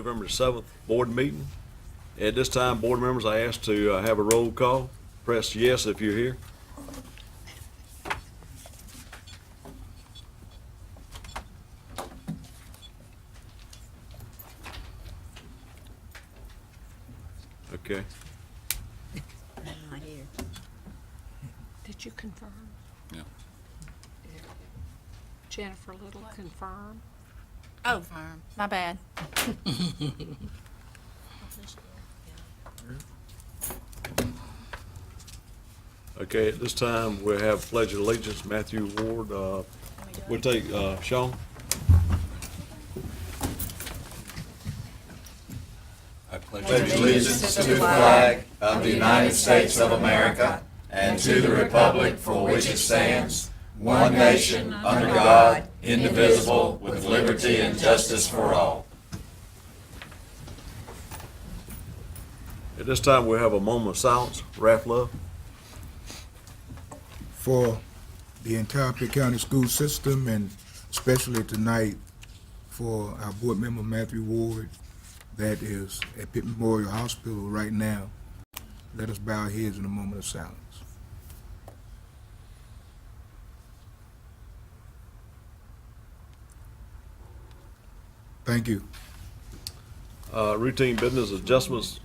November 7th board meeting. At this time, board members, I ask to have a roll call. Press yes if you're here. Okay. Not here. Did you confirm? Yeah. Jennifer Little confirm? Oh, my bad. Okay, at this time, we have Pledge of Allegiance, Matthew Ward. We'll take Sean. I pledge Pledge allegiance to the flag of the United States of America and to the republic for which it stands, one nation, under God, indivisible, with liberty and justice for all. At this time, we have a moment of silence. Ralph Love. For the entire Pitt County school system, and especially tonight for our board member Matthew Ward that is at Pitt Memorial Hospital right now, let us bow our heads in a moment of silence. Thank you. Routine business adjustments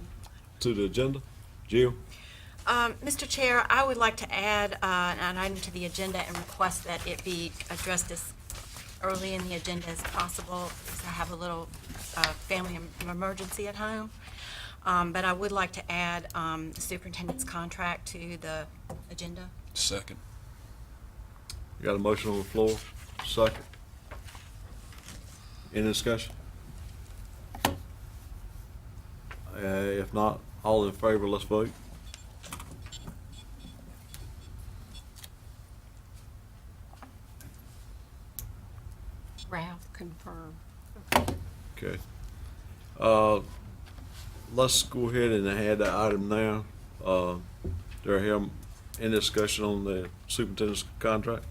to the agenda. Jill. Mr. Chair, I would like to add an item to the agenda and request that it be addressed as early in the agenda as possible, because I have a little family emergency at home. But I would like to add the superintendent's contract to the agenda. Second. You got a motion on the floor. Second. Any discussion? If not, all in favor, let's vote. Ralph confirm. Okay. Let's go ahead and add that item now. Do I hear any discussion on the superintendent's contract?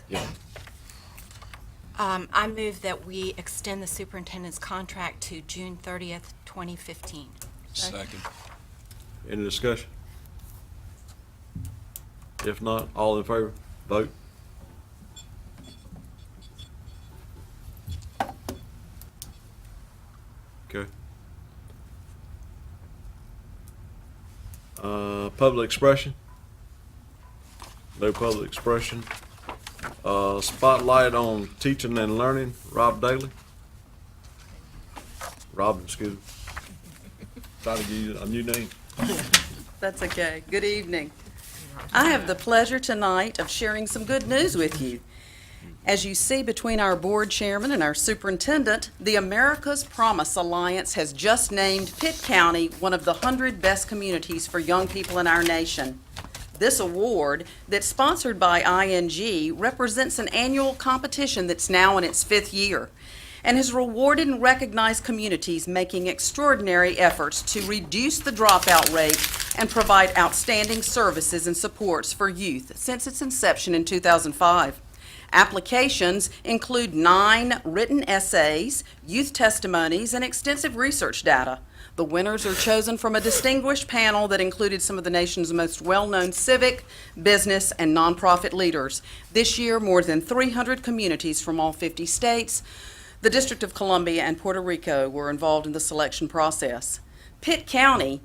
Yeah. I move that we extend the superintendent's contract to June 30th, 2015. Second. Any discussion? If not, all in favor, vote. Okay. Public expression? No public expression. Spotlight on teaching and learning, Rob Daly. Robin, excuse me. Try to give you a new name. That's okay. Good evening. I have the pleasure tonight of sharing some good news with you. As you see between our board chairman and our superintendent, the America's Promise Alliance has just named Pitt County one of the 100 best communities for young people in our nation. This award, that's sponsored by ING, represents an annual competition that's now in its 5th year and has rewarded and recognized communities making extraordinary efforts to reduce the dropout rate and provide outstanding services and supports for youth since its inception in 2005. Applications include 9 written essays, youth testimonies, and extensive research data. The winners are chosen from a distinguished panel that included some of the nation's most well-known civic, business, and nonprofit leaders. This year, more than 300 communities from all 50 states, the District of Columbia, and Puerto Rico were involved in the selection process. Pitt County,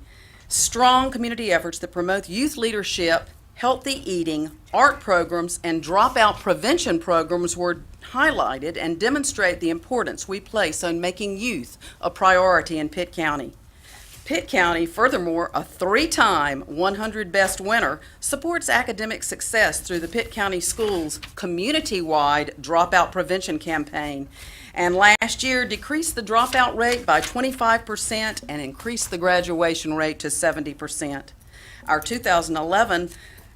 strong community efforts that promote youth leadership, healthy eating, art programs, and dropout prevention programs were highlighted and demonstrate the importance we place on making youth a priority in Pitt County. Pitt County, furthermore, a 3-time 100 Best winner, supports academic success through the Pitt County Schools community-wide dropout prevention campaign, and last year decreased the dropout rate by 25% and increased the graduation rate to 70%. Our 2011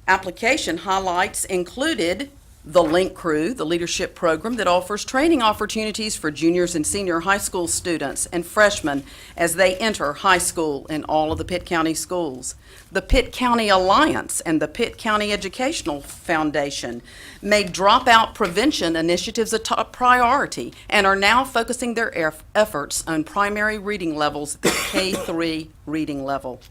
application highlights included The Link Crew, the leadership program that offers training opportunities for juniors and senior high school students and freshmen as they enter high school in all of the Pitt County schools. The Pitt County Alliance and the Pitt County Educational Foundation made dropout prevention initiatives a top priority and are now focusing their efforts on primary reading levels at the K-3 reading level.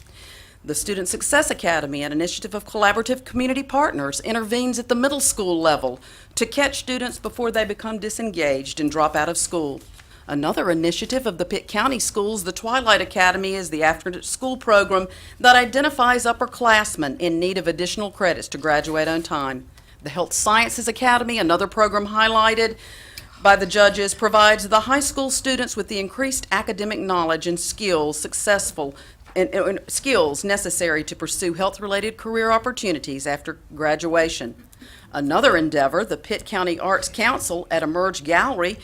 The Student Success Academy, an initiative of collaborative community partners, intervenes at the middle school level to catch students before they become disengaged and drop out of school. Another initiative of the Pitt County Schools, the Twilight Academy, is the after-school program that identifies upperclassmen in need of additional credits to graduate on time. The Health Sciences Academy, another program highlighted by the judges, provides the high school students with the increased academic knowledge and skills skills necessary to pursue health-related career opportunities after graduation. Another endeavor, the Pitt County Arts Council at Emerge Gallery,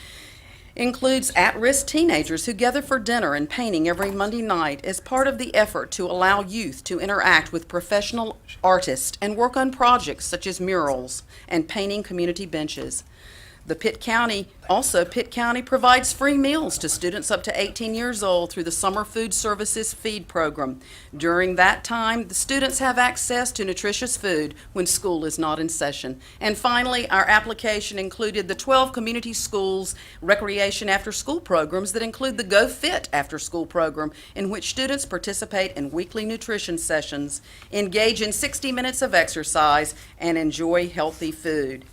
includes at-risk teenagers who gather for dinner and painting every Monday night as part of the effort to allow youth to interact with professional artists and work on projects such as murals and painting community benches. Pitt County provides free meals to students up to 18 years old through the Summer Food Services Feed Program. During that time, the students have access to nutritious food when school is not in session. And finally, our application included the 12 community schools recreation after-school programs that include the Go Fit after-school program, in which students participate in weekly nutrition sessions, engage in 60 minutes of exercise, and enjoy healthy food.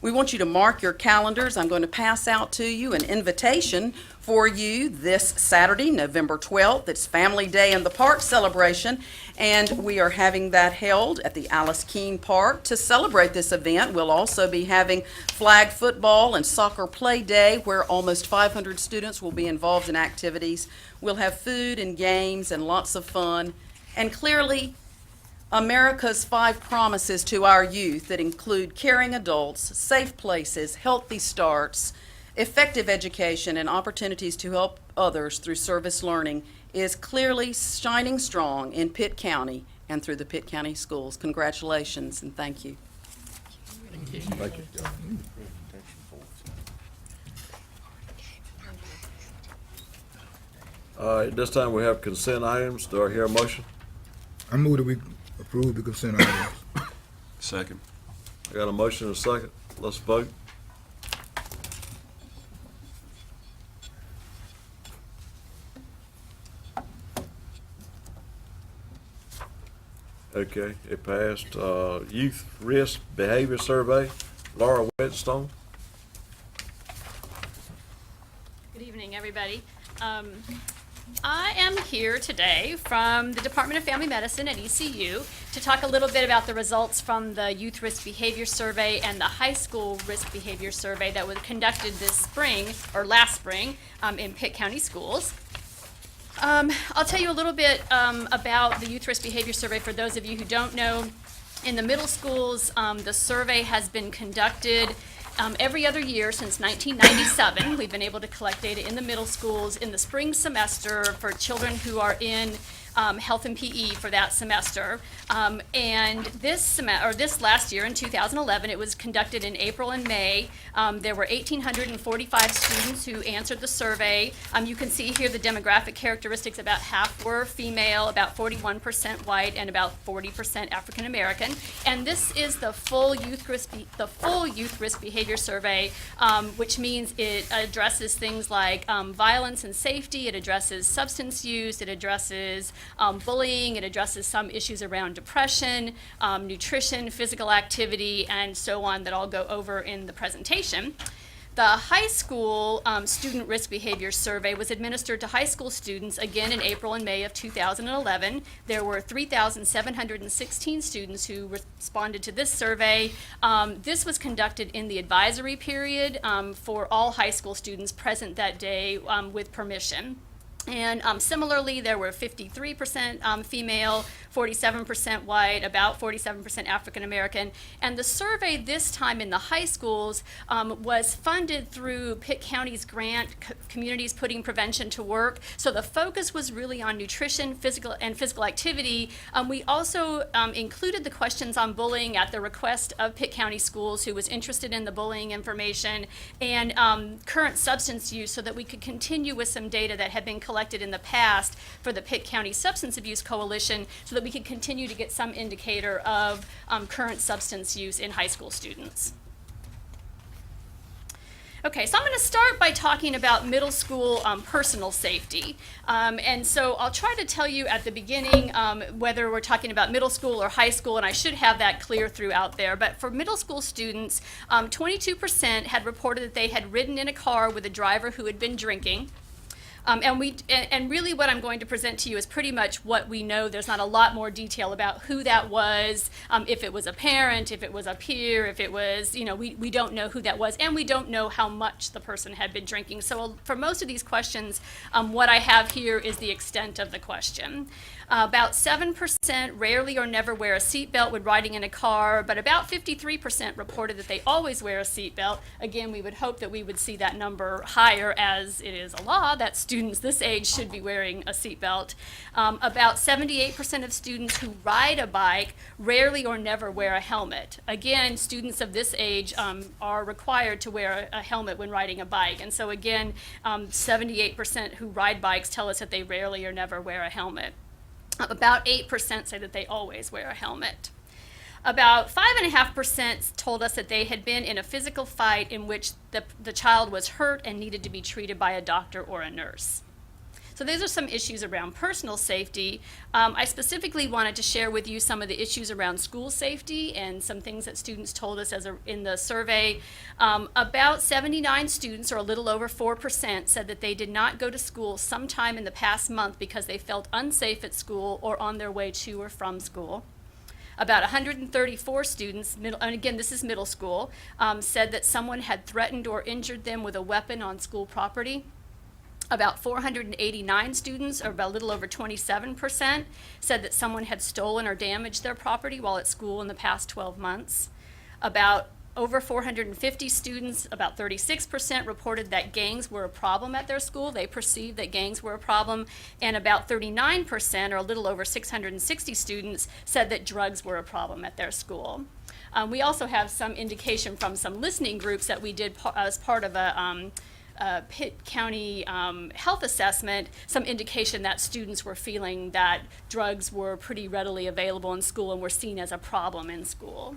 We want you to mark your calendars. I'm going to pass out to you an invitation for you this Saturday, November 12th. It's Family Day in the Park celebration, and we are having that held at the Alice Keene Park. To celebrate this event, we'll also be having flag football and soccer play day, where almost 500 students will be involved in activities. We'll have food and games and lots of fun, and clearly, America's 5 promises to our youth that include caring adults, safe places, healthy starts, effective education, and opportunities to help others through service learning is clearly shining strong in Pitt County and through the Pitt County schools. Congratulations and thank you. Thank you. At this time, we have consent items. Do I hear a motion? I move that we approve the consent items. Second. I got a motion and a second. Let's vote. Okay, it passed. Youth Risk Behavior Survey, Laura Whetstone. Good evening, everybody. I am here today from the Department of Family Medicine at ECU to talk a little bit about the results from the Youth Risk Behavior Survey and the High School Risk Behavior Survey that was conducted this spring, or last spring, in Pitt County schools. I'll tell you a little bit about the Youth Risk Behavior Survey for those of you who don't know. In the middle schools, the survey has been conducted every other year since 1997. We've been able to collect data in the middle schools in the spring semester for children who are in health and PE for that semester. And this last year in 2011, it was conducted in April and May. There were 1,845 students who answered the survey. You can see here the demographic characteristics. About half were female, about 41% white, and about 40% African American. And this is the full youth risk behavior survey, which means it addresses things like violence and safety. It addresses substance use. It addresses bullying. It addresses some issues around depression, nutrition, physical activity, and so on that I'll go over in the presentation. The high school student risk behavior survey was administered to high school students again in April and May of 2011. There were 3,716 students who responded to this survey. This was conducted in the advisory period for all high school students present that day with permission. And similarly, there were 53% female, 47% white, about 47% African American. And the survey this time in the high schools was funded through Pitt County's grant, Communities Putting Prevention to Work. So the focus was really on nutrition, physical activity. We also included the questions on bullying at the request of Pitt County Schools, who was interested in the bullying information, and current substance use, so that we could continue with some data that had been collected in the past for the Pitt County Substance Abuse Coalition, so that we could continue to get some indicator of current substance use in high school students. Okay, so I'm going to start by talking about middle school personal safety. And so I'll try to tell you at the beginning whether we're talking about middle school or high school, and I should have that clear throughout there. But for middle school students, 22% had reported that they had ridden in a car with a driver who had been drinking. And really what I'm going to present to you is pretty much what we know. There's not a lot more detail about who that was, if it was a parent, if it was a peer, if it was, we don't know who that was, and we don't know how much the person had been drinking. So for most of these questions, what I have here is the extent of the question. About 7% rarely or never wear a seatbelt when riding in a car, but about 53% reported that they always wear a seatbelt. Again, we would hope that we would see that number higher, as it is a law that students this age should be wearing a seatbelt. About 78% of students who ride a bike rarely or never wear a helmet. Again, students of this age are required to wear a helmet when riding a bike. And so again, 78% who ride bikes tell us that they rarely or never wear a helmet. About 8% say that they always wear a helmet. About 5.5% told us that they had been in a physical fight in which the child was hurt and needed to be treated by a doctor or a nurse. So these are some issues around personal safety. I specifically wanted to share with you some of the issues around school safety and some things that students told us in the survey. About 79 students, or a little over 4%, said that they did not go to school sometime in the past month because they felt unsafe at school or on their way to or from school. About 134 students, and again this is middle school, said that someone had threatened or injured them with a weapon on school property. About 489 students, or about a little over 27%, said that someone had stolen or damaged their property while at school in the past 12 months. About over 450 students, about 36%, reported that gangs were a problem at their school. They perceived that gangs were a problem. And about 39%, or a little over 660 students, said that drugs were a problem at their school. We also have some indication from some listening groups that we did as part of a Pitt County health assessment, some indication that students were feeling that drugs were pretty readily available in school and were seen as a problem in school.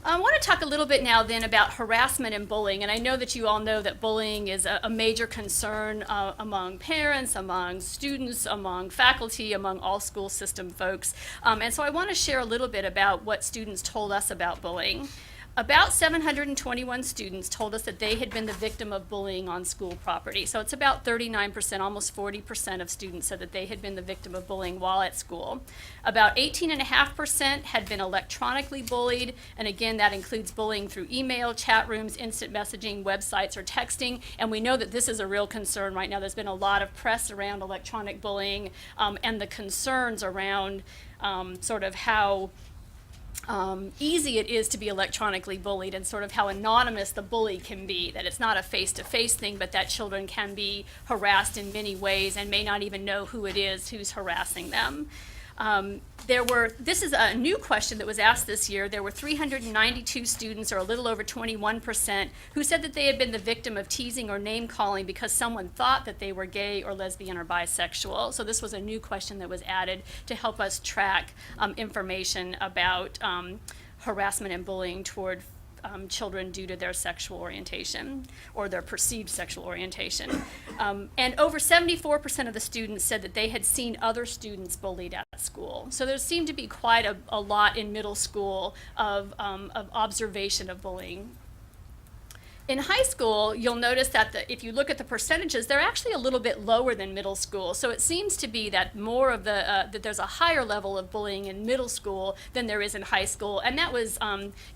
I want to talk a little bit now then about harassment and bullying, and I know that you all know that bullying is a major concern among parents, among students, among faculty, among all school system folks, and so I want to share a little bit about what students told us about bullying. About 721 students told us that they had been the victim of bullying on school property. So it's about 39%, almost 40% of students said that they had been the victim of bullying while at school. About 18.5% had been electronically bullied, and again, that includes bullying through email, chat rooms, instant messaging, websites, or texting, and we know that this is a real concern right now. There's been a lot of press around electronic bullying and the concerns around sort of how easy it is to be electronically bullied, and sort of how anonymous the bully can be, that it's not a face-to-face thing, but that children can be harassed in many ways and may not even know who it is who's harassing them. This is a new question that was asked this year. There were 392 students, or a little over 21%, who said that they had been the victim of teasing or name-calling because someone thought that they were gay or lesbian or bisexual. So this was a new question that was added to help us track information about harassment and bullying toward children due to their sexual orientation or their perceived sexual orientation. And over 74% of the students said that they had seen other students bullied at school. So there seemed to be quite a lot in middle school of observation of bullying. In high school, you'll notice that if you look at the percentages, they're actually a little bit lower than middle school. So it seems to be that more of that there's a higher level of bullying in middle school than there is in high school, and that was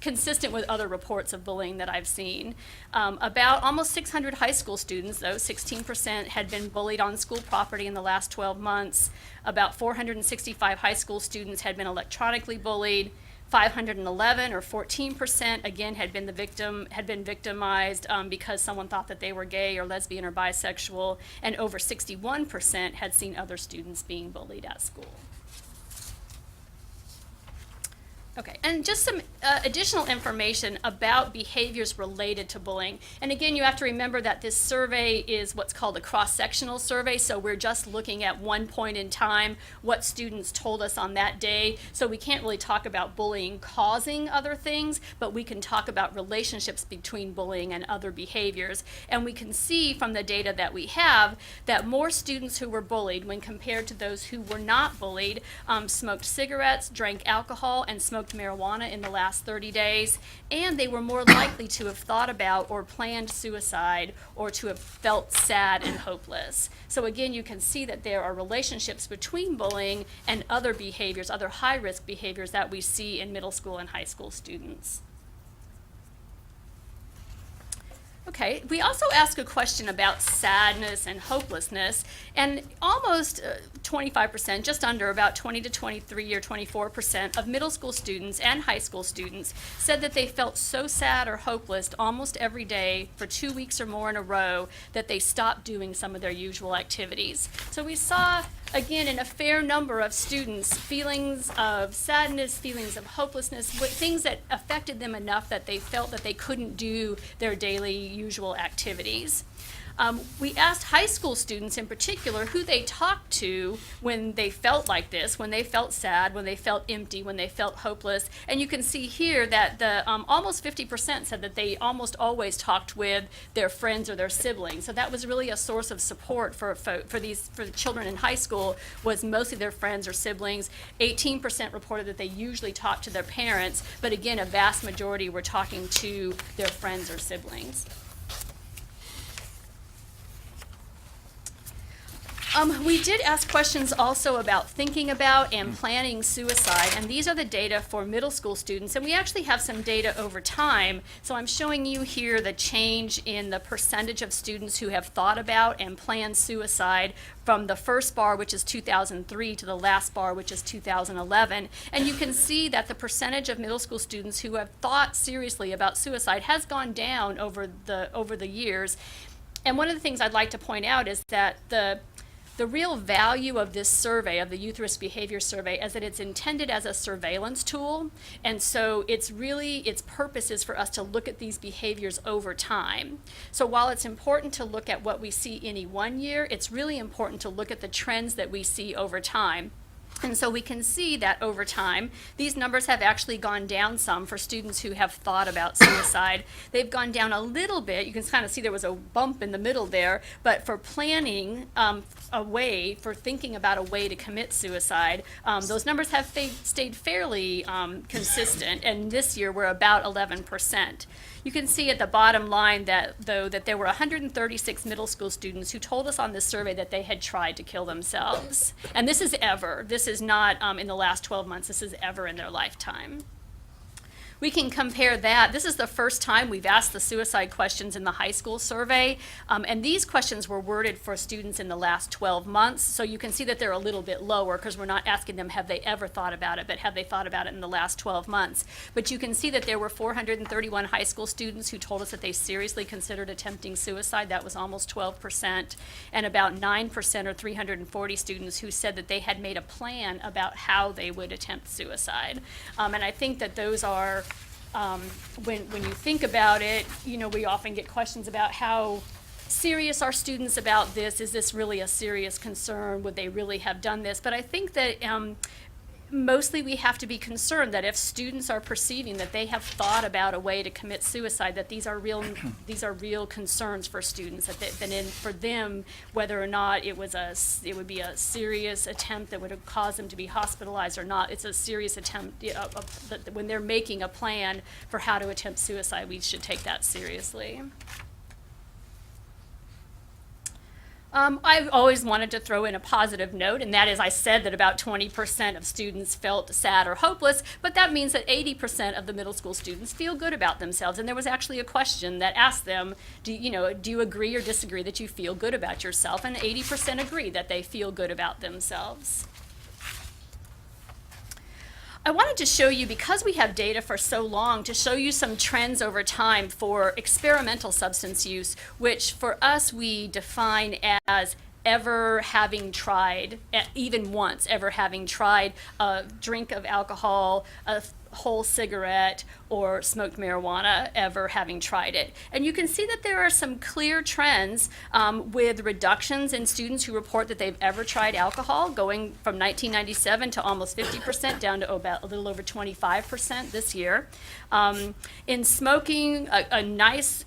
consistent with other reports of bullying that I've seen. About almost 600 high school students, though, 16% had been bullied on school property in the last 12 months. About 465 high school students had been electronically bullied. 511 or 14% again had been victimized because someone thought that they were gay or lesbian or bisexual, and over 61% had seen other students being bullied at school. Okay, and just some additional information about behaviors related to bullying. And again, you have to remember that this survey is what's called a cross-sectional survey, so we're just looking at one point in time, what students told us on that day. So we can't really talk about bullying causing other things, but we can talk about relationships between bullying and other behaviors. And we can see from the data that we have that more students who were bullied when compared to those who were not bullied smoked cigarettes, drank alcohol, and smoked marijuana in the last 30 days, and they were more likely to have thought about or planned suicide or to have felt sad and hopeless. So again, you can see that there are relationships between bullying and other behaviors, other high-risk behaviors that we see in middle school and high school students. Okay, we also ask a question about sadness and hopelessness, and almost 25%, just under about 20 to 23 or 24% of middle school students and high school students said that they felt so sad or hopeless almost every day for 2 weeks or more in a row that they stopped doing some of their usual activities. So we saw, again, in a fair number of students, feelings of sadness, feelings of hopelessness, things that affected them enough that they felt that they couldn't do their daily usual activities. We asked high school students in particular who they talked to when they felt like this, when they felt sad, when they felt empty, when they felt hopeless. And you can see here that the almost 50% said that they almost always talked with their friends or their siblings. So that was really a source of support for the children in high school, was mostly their friends or siblings. 18% reported that they usually talked to their parents, but again, a vast majority were talking to their friends or siblings. We did ask questions also about thinking about and planning suicide, and these are the data for middle school students, and we actually have some data over time. So I'm showing you here the change in the percentage of students who have thought about and planned suicide from the first bar, which is 2003, to the last bar, which is 2011. And you can see that the percentage of middle school students who have thought seriously about suicide has gone down over the years. And one of the things I'd like to point out is that the real value of this survey, of the Youth Risk Behavior Survey, is that it's intended as a surveillance tool. And so its purpose is for us to look at these behaviors over time. So while it's important to look at what we see any one year, it's really important to look at the trends that we see over time. And so we can see that over time, these numbers have actually gone down some for students who have thought about suicide. They've gone down a little bit. You can kind of see there was a bump in the middle there. But for planning for thinking about a way to commit suicide, those numbers have stayed fairly consistent. And this year, we're about 11%. You can see at the bottom line that there were 136 middle school students who told us on this survey that they had tried to kill themselves. And this is ever. This is not in the last 12 months. This is ever in their lifetime. We can compare that. This is the first time we've asked the suicide questions in the high school survey, and these questions were worded for students in the last 12 months, so you can see that they're a little bit lower because we're not asking them have they ever thought about it, but have they thought about it in the last 12 months. But you can see that there were 431 high school students who told us that they seriously considered attempting suicide. That was almost 12%, and about 9% or 340 students who said that they had made a plan about how they would attempt suicide. And I think that those are when you think about it, we often get questions about how serious are students about this? Is this really a serious concern? Would they really have done this? But I think that mostly we have to be concerned that if students are perceiving that they have thought about a way to commit suicide, that these are real concerns for students, for them, whether or not it would be a serious attempt that would cause them to be hospitalized or not. It's a serious attempt, when they're making a plan for how to attempt suicide, we should take that seriously. I've always wanted to throw in a positive note, and that is I said that about 20% of students felt sad or hopeless, but that means that 80% of the middle school students feel good about themselves. And there was actually a question that asked them, do you agree or disagree that you feel good about yourself? And 80% agree that they feel good about themselves. I wanted to show you, because we have data for so long, to show you some trends over time for experimental substance use, which for us we define as ever having tried, even once, ever having tried a drink of alcohol, a whole cigarette, or smoked marijuana, ever having tried it. And you can see that there are some clear trends with reductions in students who report that they've ever tried alcohol, going from 1997 to almost 50% down to about a little over 25% this year. In smoking, a nice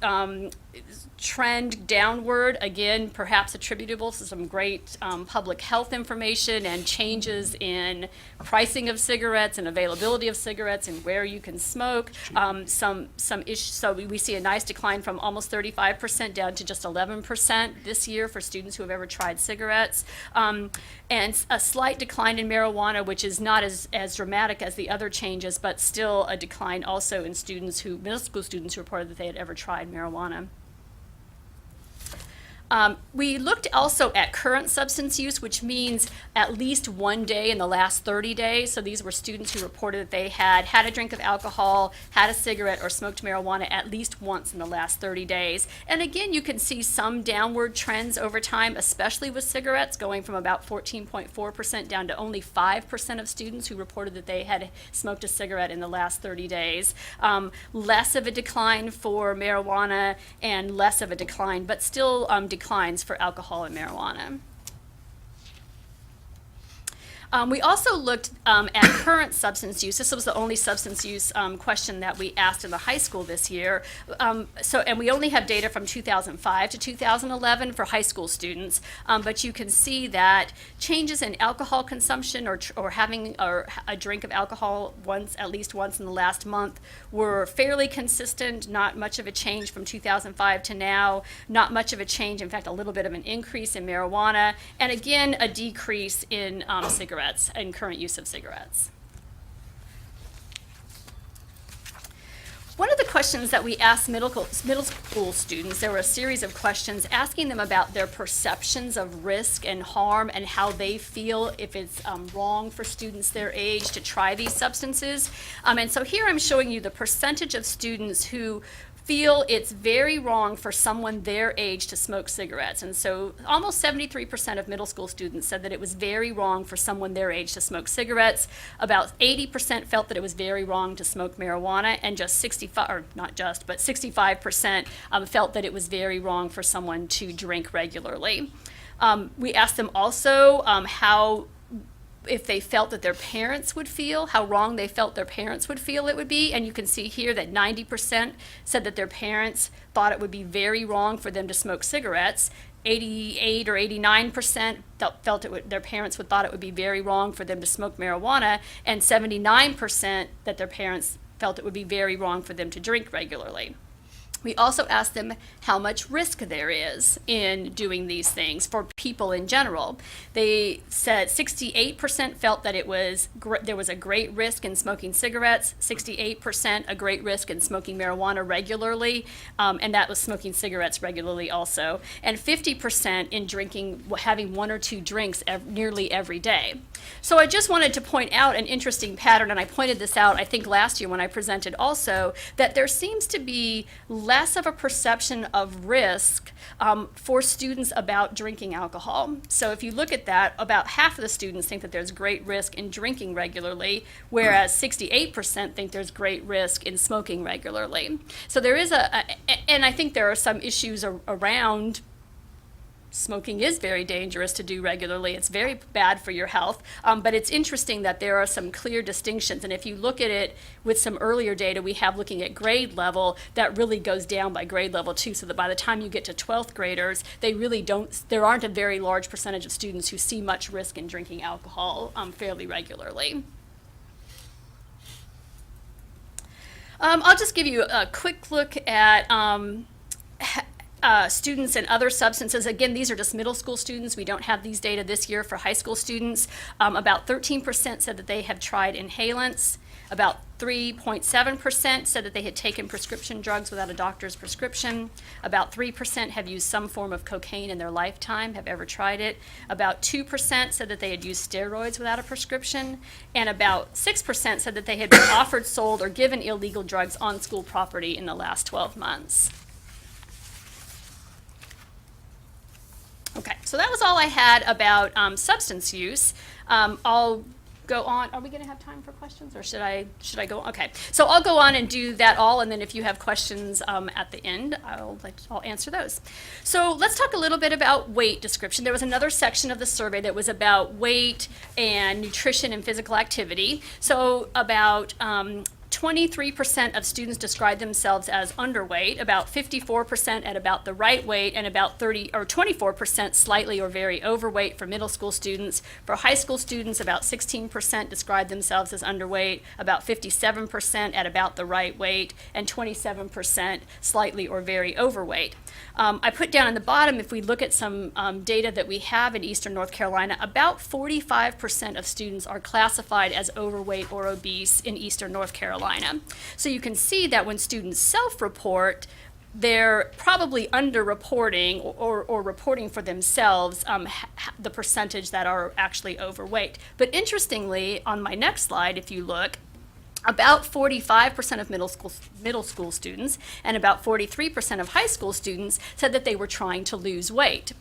trend downward, again, perhaps attributable to some great public health information and changes in pricing of cigarettes and availability of cigarettes and where you can smoke. So we see a nice decline from almost 35% down to just 11% this year for students who have ever tried cigarettes. And a slight decline in marijuana, which is not as dramatic as the other changes, but still a decline also in middle school students who reported that they had ever tried marijuana. We looked also at current substance use, which means at least one day in the last 30 days. So these were students who reported that they had a drink of alcohol, had a cigarette, or smoked marijuana at least once in the last 30 days. And again, you can see some downward trends over time, especially with cigarettes, going from about 14.4% down to only 5% of students who reported that they had smoked a cigarette in the last 30 days. Less of a decline for marijuana and less of a decline, but still declines for alcohol and marijuana. We also looked at current substance use. This was the only substance use question that we asked in the high school this year. And we only have data from 2005 to 2011 for high school students. But you can see that changes in alcohol consumption or having a drink of alcohol at least once in the last month were fairly consistent. Not much of a change from 2005 to now. Not much of a change. In fact, a little bit of an increase in marijuana. And again, a decrease in cigarettes and current use of cigarettes. One of the questions that we asked middle school students, there were a series of questions asking them about their perceptions of risk and harm and how they feel if it's wrong for students their age to try these substances. And so here I'm showing you the percentage of students who feel it's very wrong for someone their age to smoke cigarettes. And so almost 73% of middle school students said that it was very wrong for someone their age to smoke cigarettes. About 80% felt that it was very wrong to smoke marijuana, and just 65% felt that it was very wrong for someone to drink regularly. We asked them also if they felt that their parents would feel, how wrong they felt their parents would feel it would be. And you can see here that 90% said that their parents thought it would be very wrong for them to smoke cigarettes. 88 or 89% felt their parents thought it would be very wrong for them to smoke marijuana, and 79% that their parents felt it would be very wrong for them to drink regularly. We also asked them how much risk there is in doing these things for people in general. They said 68% felt that there was a great risk in smoking cigarettes, 68% a great risk in smoking marijuana regularly, and that was smoking cigarettes regularly also, and 50% in having one or two drinks nearly every day. So I just wanted to point out an interesting pattern, and I pointed this out I think last year when I presented also, that there seems to be less of a perception of risk for students about drinking alcohol. So if you look at that, about half of the students think that there's great risk in drinking regularly, whereas 68% think there's great risk in smoking regularly. So there is and I think there are some issues around smoking is very dangerous to do regularly. It's very bad for your health. But it's interesting that there are some clear distinctions. And if you look at it with some earlier data we have looking at grade level, that really goes down by grade level too. So that by the time you get to 12th graders, there aren't a very large percentage of students who see much risk in drinking alcohol fairly regularly. I'll just give you a quick look at students and other substances. Again, these are just middle school students. We don't have these data this year for high school students. About 13% said that they have tried inhalants. About 3.7% said that they had taken prescription drugs without a doctor's prescription. About 3% have used some form of cocaine in their lifetime, have ever tried it. About 2% said that they had used steroids without a prescription. And about 6% said that they had been offered, sold, or given illegal drugs on school property in the last 12 months. Okay, so that was all I had about substance use. I'll go on. Are we going to have time for questions, or should I go? Okay, so I'll go on and do that all, and then if you have questions at the end, I'll answer those. So let's talk a little bit about weight description. There was another section of the survey that was about weight and nutrition and physical activity. So about 23% of students described themselves as underweight, about 54% at about the right weight, and about 24% slightly or very overweight for middle school students. For high school students, about 16% described themselves as underweight, about 57% at about the right weight, and 27% slightly or very overweight. I put down on the bottom, if we look at some data that we have in Eastern North Carolina, about 45% of students are classified as overweight or obese in Eastern North Carolina. So you can see that when students self-report, they're probably underreporting or reporting for themselves the percentage that are actually overweight. But interestingly, on my next slide, if you look, about 45% of middle school students and about 43% of high school students said that they were trying to lose weight.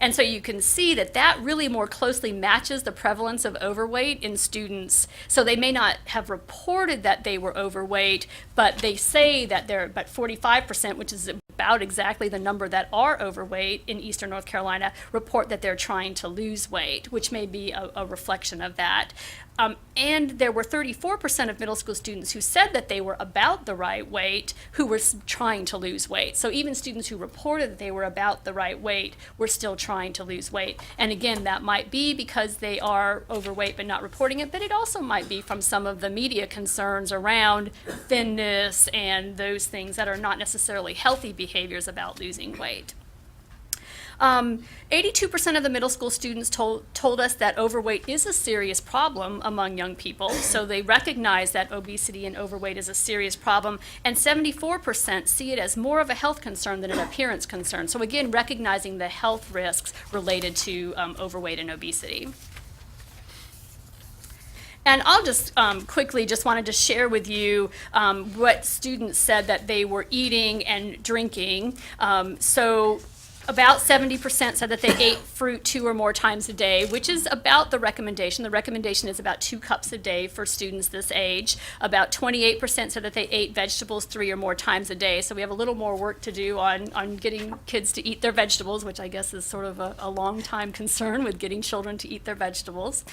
And so you can see that that really more closely matches the prevalence of overweight in students. So they may not have reported that they were overweight, but they say that but 45%, which is about exactly the number that are overweight in Eastern North Carolina, report that they're trying to lose weight, which may be a reflection of that. And there were 34% of middle school students who said that they were about the right weight who were trying to lose weight. So even students who reported that they were about the right weight were still trying to lose weight. And again, that might be because they are overweight but not reporting it, but it also might be from some of the media concerns around thinness and those things that are not necessarily healthy behaviors about losing weight. 82% of the middle school students told us that overweight is a serious problem among young people. So they recognize that obesity and overweight is a serious problem, and 74% see it as more of a health concern than an appearance concern. So again, recognizing the health risks related to overweight and obesity. And I'll just quickly just wanted to share with you what students said that they were eating and drinking. So about 70% said that they ate fruit 2 or more times a day, which is about the recommendation. The recommendation is about 2 cups a day for students this age. About 28% said that they ate vegetables 3 or more times a day. So we have a little more work to do on getting kids to eat their vegetables, which I guess is sort of a long time concern with getting children to eat their vegetables.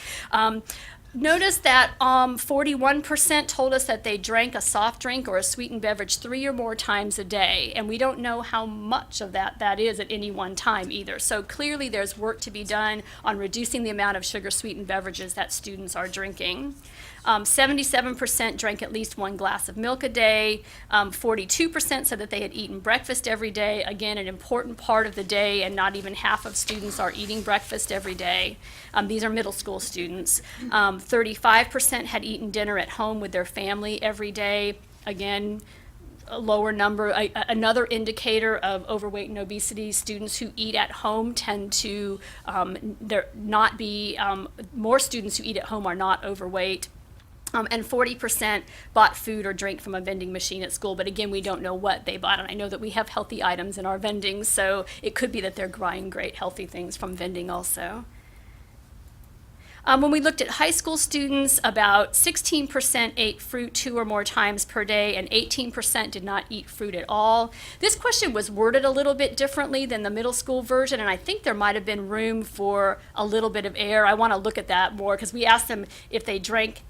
Notice that 41% told us that they drank a soft drink or a sweetened beverage 3 or more times a day, and we don't know how much of that is at any one time either. So clearly there's work to be done on reducing the amount of sugar-sweetened beverages that students are drinking. 77% drank at least 1 glass of milk a day. 42% said that they had eaten breakfast every day. Again, an important part of the day, and not even half of students are eating breakfast every day. These are middle school students. 35% had eaten dinner at home with their family every day. Again, a lower number. Another indicator of overweight and obesity, students who eat at home tend to not be, more students who eat at home are not overweight. And 40% bought food or drink from a vending machine at school, but again, we don't know what they bought. And I know that we have healthy items in our vending, so it could be that they're buying great healthy things from vending also. When we looked at high school students, about 16% ate fruit 2 or more times per day, and 18% did not eat fruit at all. This question was worded a little bit differently than the middle school version, and I think there might have been room for a little bit of error. I want to look at that more, because we asked them if they drank,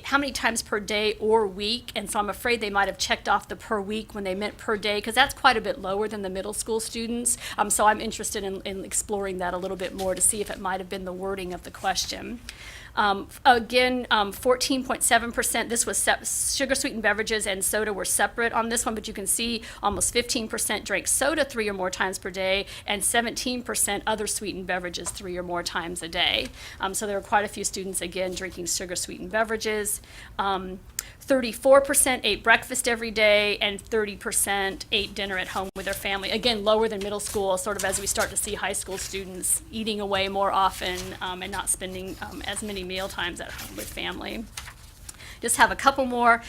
how many times per day or week, and so I'm afraid they might have checked off the per week when they meant per day, because that's quite a bit lower than the middle school students. So I'm interested in exploring that a little bit more to see if it might have been the wording of the question. Again, 14.7%, this was sugar-sweetened beverages and soda were separate on this one, but you can see almost 15% drank soda 3 or more times per day, and 17% other sweetened beverages 3 or more times a day. So there were quite a few students, again, drinking sugar-sweetened beverages. 34% ate breakfast every day, and 30% ate dinner at home with their family. Again, lower than middle school, sort of as we start to see high school students eating away more often and not spending as many meal times at home with family. Just have a couple more.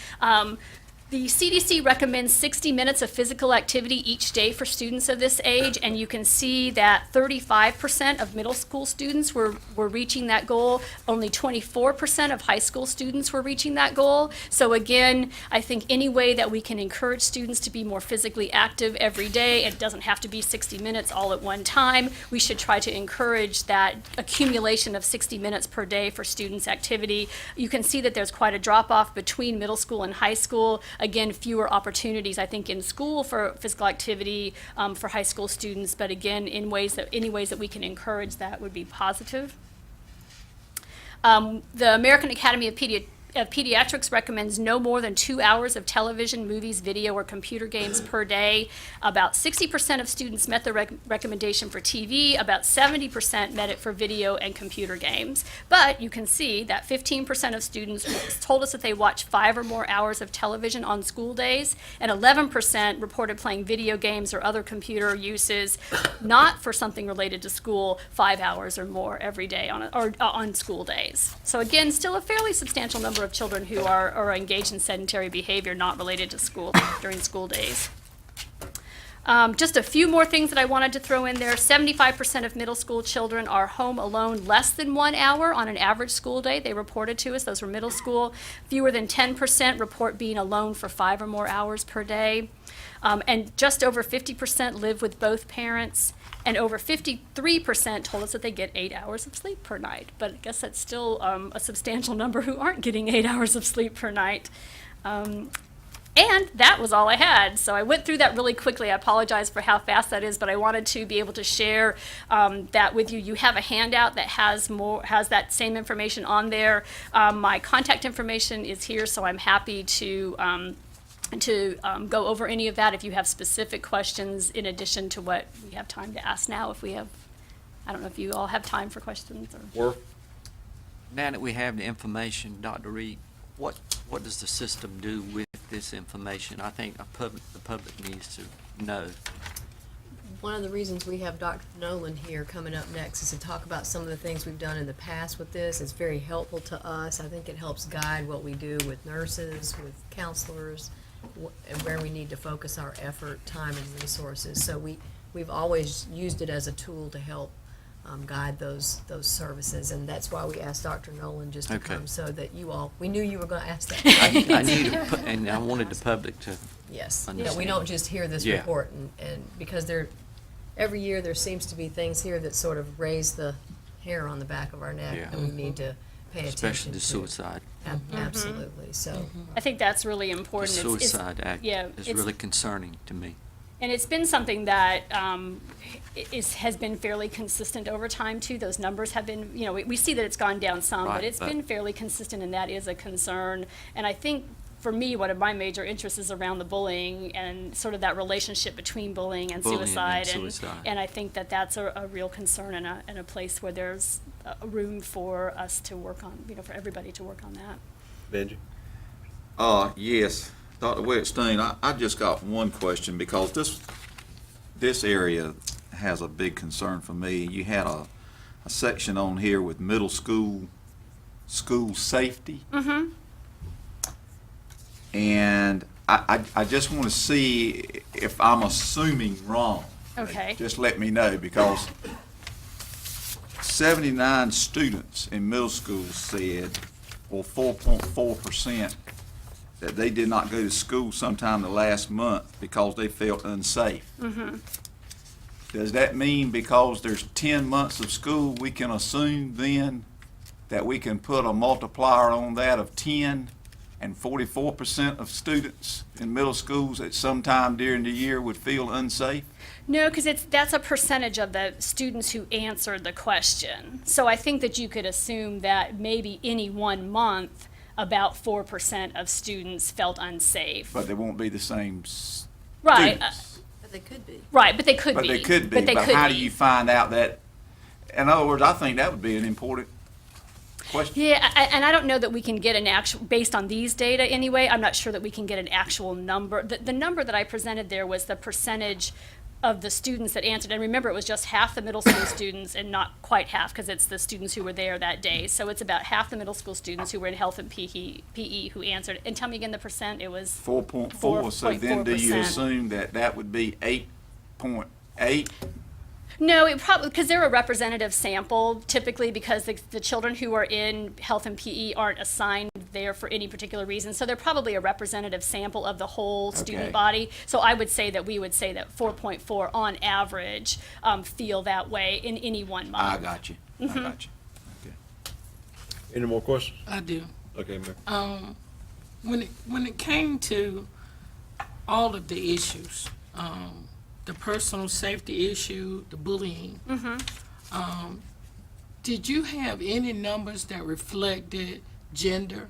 The CDC recommends 60 minutes of physical activity each day for students of this age, and you can see that 35% of middle school students were reaching that goal. Only 24% of high school students were reaching that goal. So again, I think any way that we can encourage students to be more physically active every day, it doesn't have to be 60 minutes all at one time. We should try to encourage that accumulation of 60 minutes per day for students' activity. You can see that there's quite a drop-off between middle school and high school. Again, fewer opportunities, I think, in school for physical activity for high school students, but again, any ways that we can encourage that would be positive. The American Academy of Pediatrics recommends no more than 2 hours of television, movies, video, or computer games per day. About 60% of students met the recommendation for TV. About 70% met it for video and computer games. But you can see that 15% of students told us that they watch 5 or more hours of television on school days, and 11% reported playing video games or other computer uses, not for something related to school, 5 hours or more every day on school days. So again, still a fairly substantial number of children who are engaged in sedentary behavior not related to school during school days. Just a few more things that I wanted to throw in there. 75% of middle school children are home alone less than 1 hour on an average school day. They reported to us, those were middle school. Fewer than 10% report being alone for 5 or more hours per day. And just over 50% live with both parents. And over 53% told us that they get 8 hours of sleep per night. But I guess that's still a substantial number who aren't getting 8 hours of sleep per night. And that was all I had. So I went through that really quickly. I apologize for how fast that is, but I wanted to be able to share that with you. You have a handout that has that same information on there. My contact information is here, so I'm happy to go over any of that if you have specific questions in addition to what we have time to ask now. If we have, I don't know if you all have time for questions or. Now that we have the information, Dr. Reed, what does the system do with this information? I think the public needs to know. One of the reasons we have Dr. Nolan here coming up next is to talk about some of the things we've done in the past with this. It's very helpful to us. I think it helps guide what we do with nurses, with counselors, and where we need to focus our effort, time, and resources. So we've always used it as a tool to help guide those services, and that's why we asked Dr. Nolan just to come, so that we knew you were going to ask that. I need and I wanted the public to Yes, understand. that we don't just hear this Yeah. report, and because every year there seems to be things here that sort of raise the hair on the back of our neck, Yeah. and we need to pay attention especially the to. suicide. Absolutely, so. I think that's really The important. suicide act yeah, is it's- really concerning to me. And it's been something that has been fairly consistent over time, too. Those numbers have been, we see that it's gone down some, Right, but it's but- been fairly consistent, and that is a concern. And I think, for me, one of my major interests is around the bullying and sort of that relationship between bullying and Bullying and suicide. suicide. And I think that that's a real concern and a place where there's a room for us to work on, for everybody to work on that. Benji? Yes, Dr. Wetstein, I just got one question, because this area has a big concern for me. You had a section on here with middle school safety. Mm-hmm. And I just want to see if I'm assuming wrong. Okay. Just let me know, because 79 students in middle school said, or 4.4%, that they did not go to school sometime the last month because they felt unsafe. Does that mean because there's 10 months of school, we can assume then that we can put a multiplier on that of 10 and 44% of students in middle schools at some time during the year would feel unsafe? No, because that's a percentage of the students who answered the question. So I think that you could assume that maybe any 1 month, about 4% of students felt unsafe. But they won't be the same Right, students. But they could be. right, but they could But be. they could be, but how do you find out that? In other words, I think that would be an important question. Yeah, and I don't know that we can get an actual, based on these data anyway, I'm not sure that we can get an actual number. The number that I presented there was the percentage of the students that answered. And remember, it was just half the middle school students and not quite half, because it's the students who were there that day. So it's about half the middle school students who were in health and PE who answered. And tell me again the percent, it was? 4.4, so then do you 4.4%. assume that that would be 8.8? No, it probably, because they're a representative sample typically, because the children who are in health and PE aren't assigned there for any particular reason. So they're probably a representative sample of the whole student Okay. body. So I would say that we would say that 4.4 on average feel that way in any 1 month. I got you, I got you. Okay. Any more questions? I do. Okay, Mayor. When it came to all of the issues, the personal safety issue, the bullying, did you have any numbers that reflected gender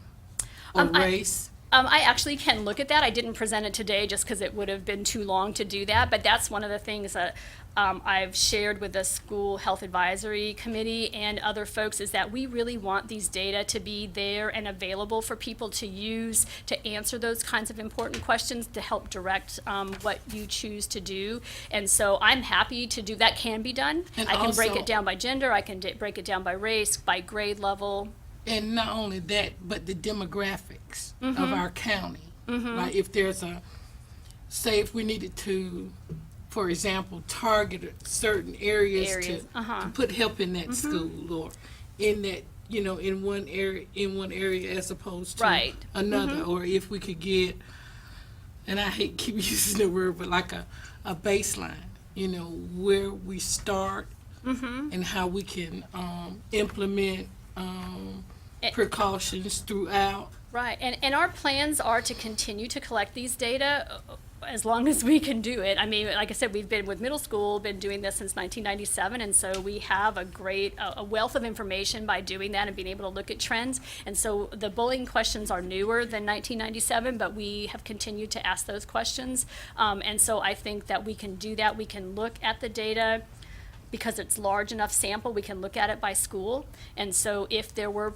or race? I actually can look at that. I didn't present it today just because it would have been too long to do that, but that's one of the things that I've shared with the school health advisory committee and other folks, is that we really want these data to be there and available for people to use to answer those kinds of important questions, to help direct what you choose to do. And so I'm happy to do, that can be done. And I can break also- it down by gender, I can break it down by race, by grade level. And not only that, but the demographics of our county. Like if there's say if we needed to, for example, target certain areas, to put help in that school, or in that, in one area as opposed to Right. another, or if we could get, and I hate keep using the word, but like a baseline, where we start and how we can implement precautions throughout. Right, and our plans are to continue to collect these data as long as we can do it. I mean, like I said, we've been with middle school, been doing this since 1997, and so we have a wealth of information by doing that and being able to look at trends. And so the bullying questions are newer than 1997, but we have continued to ask those questions. And so I think that we can do that. We can look at the data because it's large enough sample. We can look at it by school. And so if there were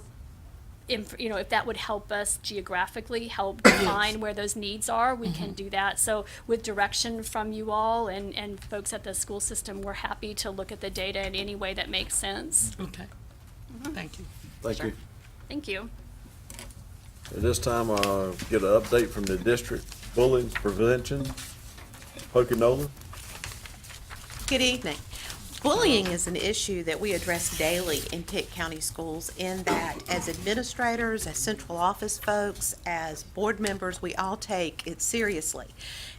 if that would help us geographically, help define where those needs are, we can do that. So with direction from you all and folks at the school system, we're happy to look at the data in any way that makes sense. Okay. Thank you. Thank Sure. you. Thank you. At this time, I'll get an update from the district bullying prevention. Pokey Nolan. Good evening. Bullying is an issue that we address daily in Pitt County Schools, in that as administrators, as central office folks, as board members, we all take it seriously.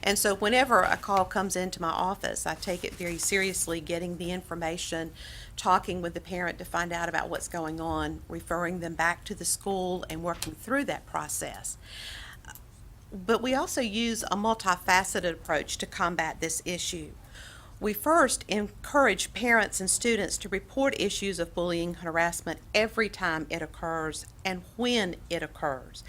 And so whenever a call comes into my office, I take it very seriously, getting the information, talking with the parent to find out about what's going on, referring them back to the school, and working through that process. But we also use a multifaceted approach to combat this issue. We first encourage parents and students to report issues of bullying and harassment every time it occurs and when it occurs.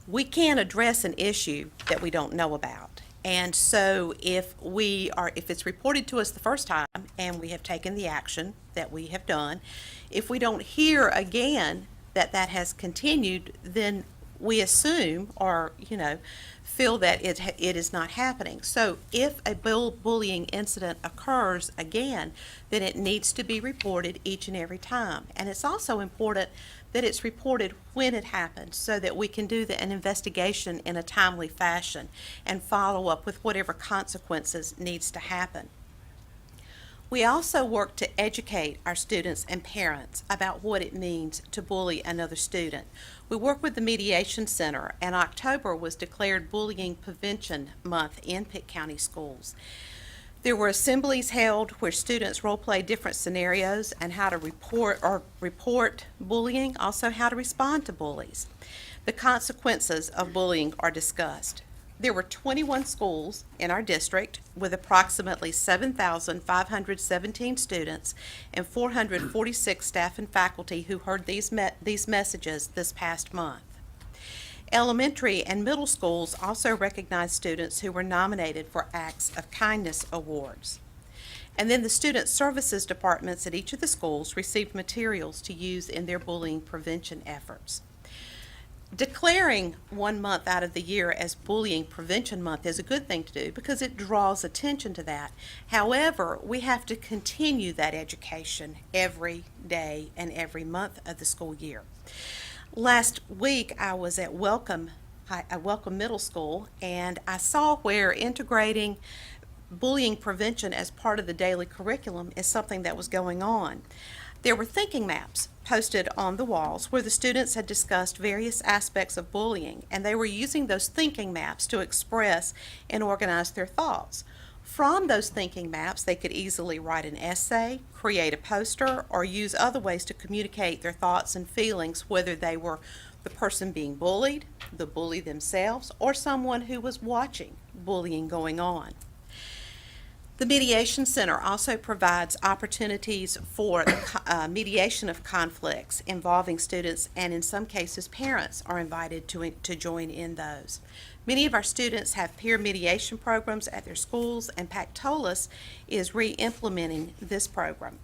We can't address an issue that we don't know about. And so if it's reported to us the first time and we have taken the action that we have done, if we don't hear again that has continued, then we assume or, feel that it is not happening. So if a bullying incident occurs again, then it needs to be reported each and every time. And it's also important that it's reported when it happens, so that we can do an investigation in a timely fashion and follow up with whatever consequences needs to happen. We also work to educate our students and parents about what it means to bully another student. We work with the Mediation Center, and October was declared Bullying Prevention Month in Pitt County Schools. There were assemblies held where students role-played different scenarios and how to report bullying, also how to respond to bullies. The consequences of bullying are discussed. There were 21 schools in our district with approximately 7,517 students and 446 staff and faculty who heard these messages this past month. Elementary and middle schools also recognized students who were nominated for Acts of Kindness awards. And then the student services departments at each of the schools received materials to use in their bullying prevention efforts. Declaring 1 month out of the year as Bullying Prevention Month is a good thing to do because it draws attention to that. However, we have to continue that education every day and every month of the school year. Last week, I was at Welcome Middle School, and I saw where integrating bullying prevention as part of the daily curriculum is something that was going on. There were thinking maps posted on the walls where the students had discussed various aspects of bullying, and they were using those thinking maps to express and organize their thoughts. From those thinking maps, they could easily write an essay, create a poster, or use other ways to communicate their thoughts and feelings, whether they were the person being bullied, the bully themselves, or someone who was watching bullying going on. The Mediation Center also provides opportunities for mediation of conflicts involving students, and in some cases, parents are invited to join in those. Many of our students have peer mediation programs at their schools, and Pactolus is re-implementing this program.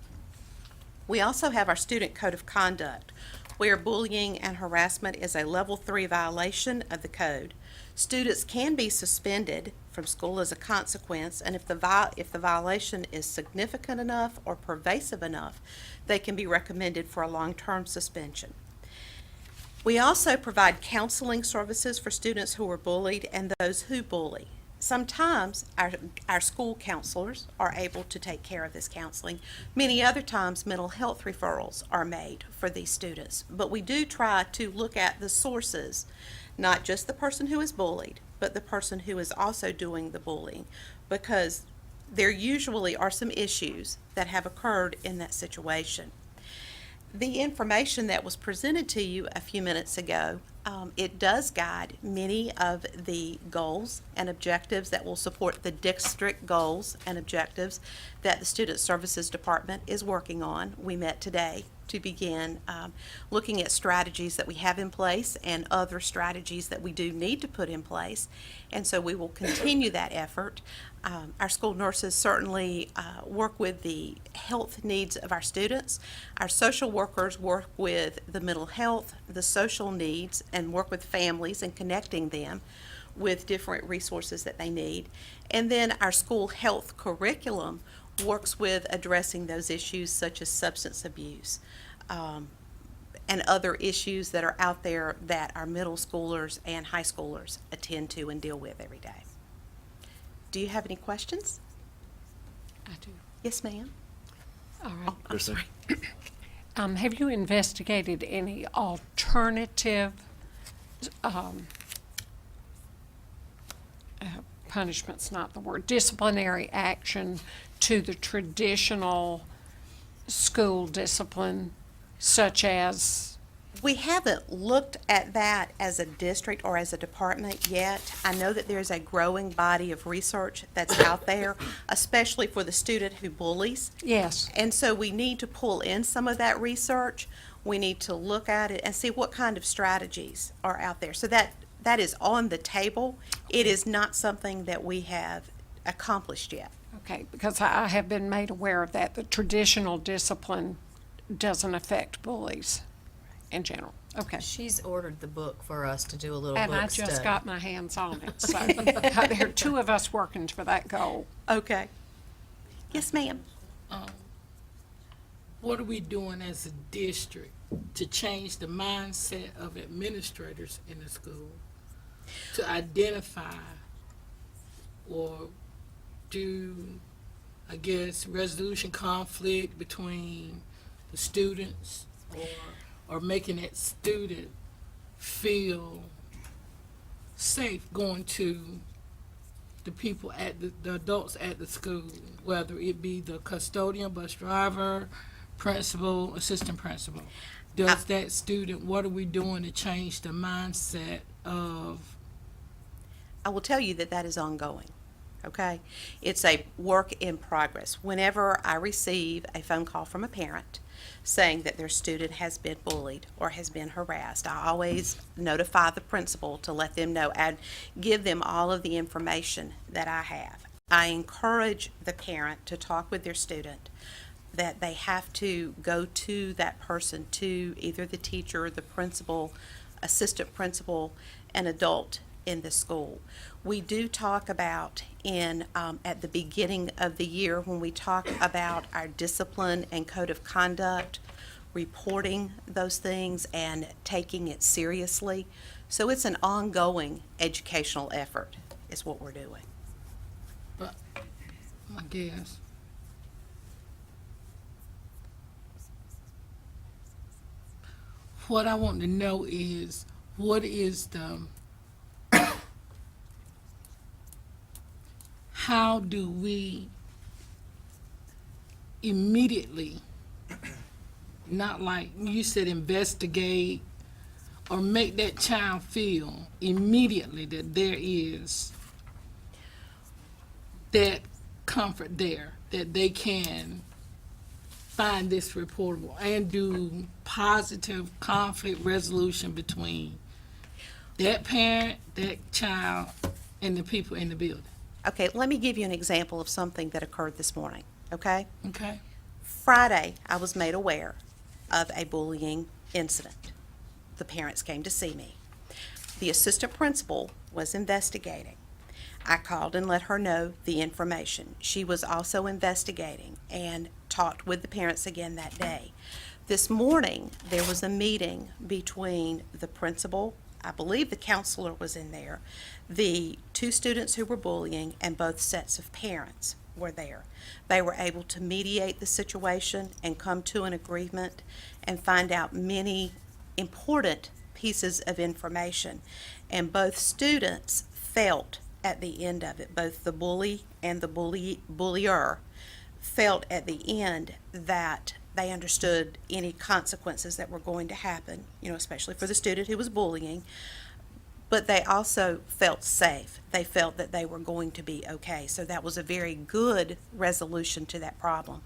We also have our Student Code of Conduct, where bullying and harassment is a Level 3 violation of the code. Students can be suspended from school as a consequence, and if the violation is significant enough or pervasive enough, they can be recommended for a long-term suspension. We also provide counseling services for students who are bullied and those who bully. Sometimes our school counselors are able to take care of this counseling. Many other times, mental health referrals are made for these students. But we do try to look at the sources, not just the person who is bullied, but the person who is also doing the bullying, because there usually are some issues that have occurred in that situation. The information that was presented to you a few minutes ago, it does guide many of the goals and objectives that will support the district goals and objectives that the Student Services Department is working on. We met today to begin looking at strategies that we have in place and other strategies that we do need to put in place, and so we will continue that effort. Our school nurses certainly work with the health needs of our students. Our social workers work with the mental health, the social needs, and work with families and connecting them with different resources that they need. And then our school health curriculum works with addressing those issues such as substance abuse and other issues that are out there that our middle schoolers and high schoolers attend to and deal with every day. Do you have any questions? I do. Yes, ma'am. All right. I'm Kristen? sorry. Have you investigated any alternative punishment's not the word, disciplinary action to the traditional school discipline, such as? We haven't looked at that as a district or as a department yet. I know that there's a growing body of research that's out there, especially for the student who bullies. Yes. And so we need to pull in some of that research. We need to look at it and see what kind of strategies are out there. So that is on the table. It is not something that we have accomplished yet. Okay, because I have been made aware of that. The traditional discipline doesn't affect bullies in general. Okay. She's ordered the book for us to do a little And book I just study. got my hands on it, so there are two of us working for that goal. Okay. Yes, ma'am. What are we doing as a district to change the mindset of administrators in the school to identify or do I guess, resolution conflict between the students, or making that student feel safe going to the people at the adults at the school, whether it be the custodian, bus driver, principal, assistant principal. Does that student, what are we doing to change the mindset of? I will tell you that that is ongoing, okay? It's a work in progress. Whenever I receive a phone call from a parent saying that their student has been bullied or has been harassed, I always notify the principal to let them know and give them all of the information that I have. I encourage the parent to talk with their student, that they have to go to that person, to either the teacher, the principal, assistant principal, an adult in the school. We do talk about at the beginning of the year, when we talk about our discipline and code of conduct, reporting those things and taking it seriously. So it's an ongoing educational effort is what we're doing. But I guess. What I want to know is, what is how do we immediately, not like you said, investigate or make that child feel immediately that there is that comfort there, that they can find this reportable and do positive conflict resolution between that parent, that child, and the people in the building? Okay, let me give you an example of something that occurred this morning, okay? Okay. Friday, I was made aware of a bullying incident. The parents came to see me. The assistant principal was investigating. I called and let her know the information. She was also investigating and talked with the parents again that day. This morning, there was a meeting between the principal, I believe the counselor was in there, the two students who were bullying, and both sets of parents were there. They were able to mediate the situation and come to an agreement and find out many important pieces of information. And both students felt at the end of it, both the bully and the bullier felt at the end that they understood any consequences that were going to happen, especially for the student who was bullying, but they also felt safe. They felt that they were going to be okay. So that was a very good resolution to that problem.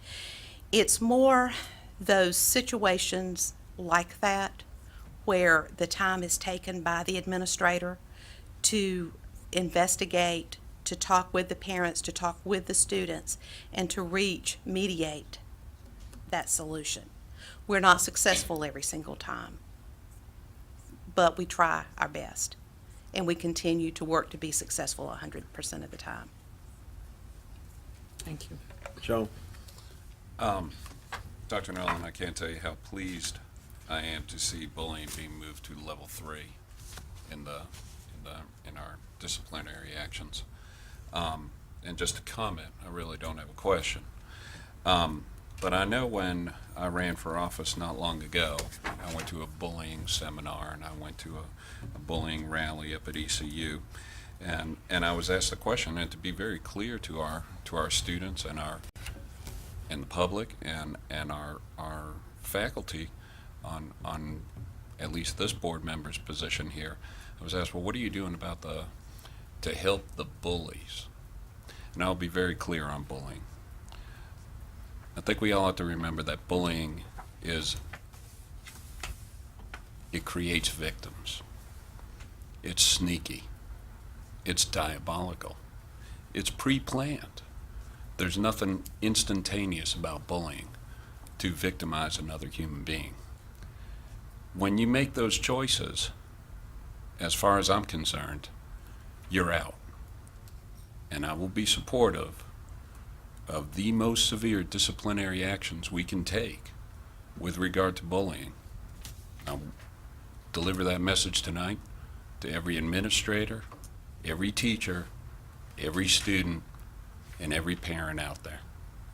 It's more those situations like that where the time is taken by the administrator to investigate, to talk with the parents, to talk with the students, and to mediate that solution. We're not successful every single time, but we try our best, and we continue to work to be successful 100% of the time. Thank you. Joe? Dr. Nolan, I can't tell you how pleased I am to see bullying being moved to level 3 in our disciplinary actions. And just a comment, I really don't have a question. But I know when I ran for office not long ago, I went to a bullying seminar and I went to a bullying rally up at ECU, and I was asked the question, and to be very clear to our students and the public and our faculty on at least this board member's position here, I was asked, well, what are you doing about to help the bullies? And I'll be very clear on bullying. I think we all have to remember that bullying it creates victims. It's sneaky. It's diabolical. It's pre-planned. There's nothing instantaneous about bullying to victimize another human being. When you make those choices, as far as I'm concerned, you're out. And I will be supportive of the most severe disciplinary actions we can take with regard to bullying. I'll deliver that message tonight to every administrator, every teacher, every student, and every parent out there.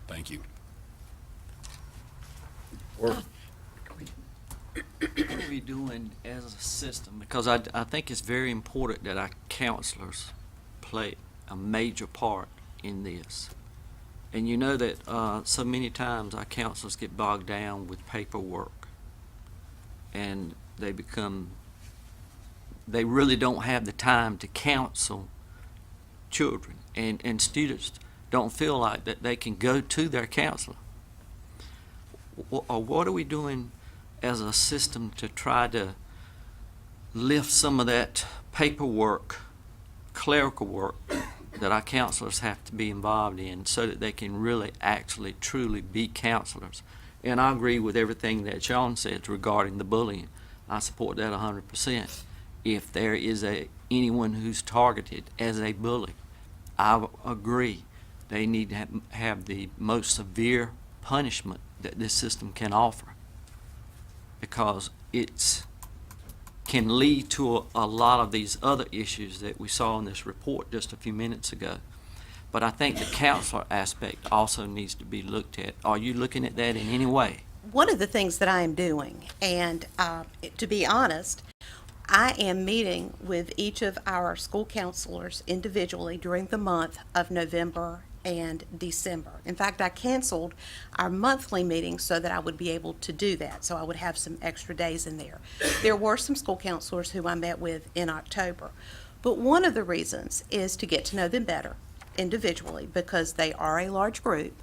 Thank you. Or, What are we doing as a system? Because I think it's very important that our counselors play a major part in this. And you know that so many times our counselors get bogged down with paperwork, and they really don't have the time to counsel children, and students don't feel like that they can go to their counselor. What are we doing as a system to try to lift some of that paperwork, clerical work that our counselors have to be involved in so that they can really actually truly be counselors? And I agree with everything that Sean says regarding the bullying. I support that 100%. If there is anyone who's targeted as a bully, I agree they need to have the most severe punishment that this system can offer, because it can lead to a lot of these other issues that we saw in this report just a few minutes ago. But I think the counselor aspect also needs to be looked at. Are you looking at that in any way? One of the things that I am doing, and to be honest, I am meeting with each of our school counselors individually during the month of November and December. In fact, I canceled our monthly meetings so that I would be able to do that, so I would have some extra days in there. There were some school counselors who I met with in October, but one of the reasons is to get to know them better individually, because they are a large group.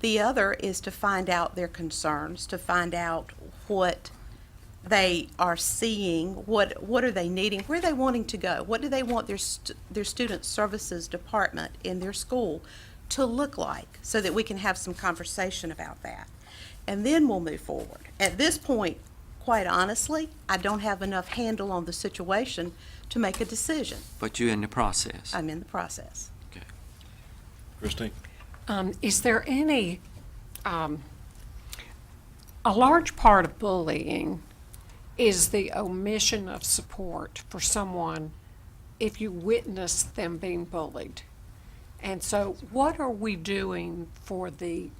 The other is to find out their concerns, to find out what they are seeing, what are they needing, where are they wanting to go, what do they want their student services department in their school to look like, so that we can have some conversation about that. And then we'll move forward. At this point, quite honestly, I don't have enough handle on the situation to make a decision. But you're in the process. I'm in the process. Okay. Christine? Is there any, a large part of bullying is the omission of support for someone if you witness them being bullied. And so what are we doing for the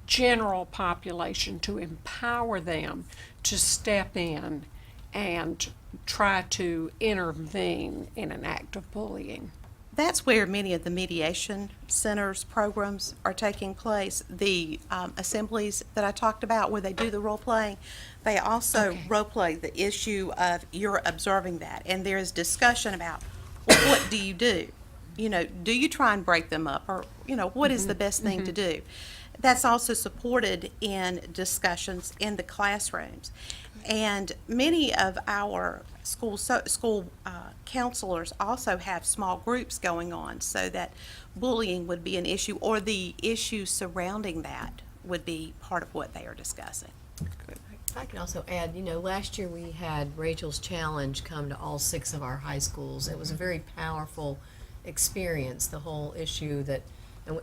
general population to empower them to step in and try to intervene in an act of bullying? That's where many of the mediation centers programs are taking place. The assemblies that I talked about where they do the role playing, they also role play the issue of you're observing that. And there's discussion about, well, what do you do? You know, do you try and break them up, or, you know, what is the best thing to do? That's also supported in discussions in the classrooms. And many of our school counselors also have small groups going on, so that bullying would be an issue, or the issues surrounding that would be part of what they are discussing. I can also add, you know, last year we had Rachel's Challenge come to all 6 of our high schools. It was a very powerful experience, the whole issue that,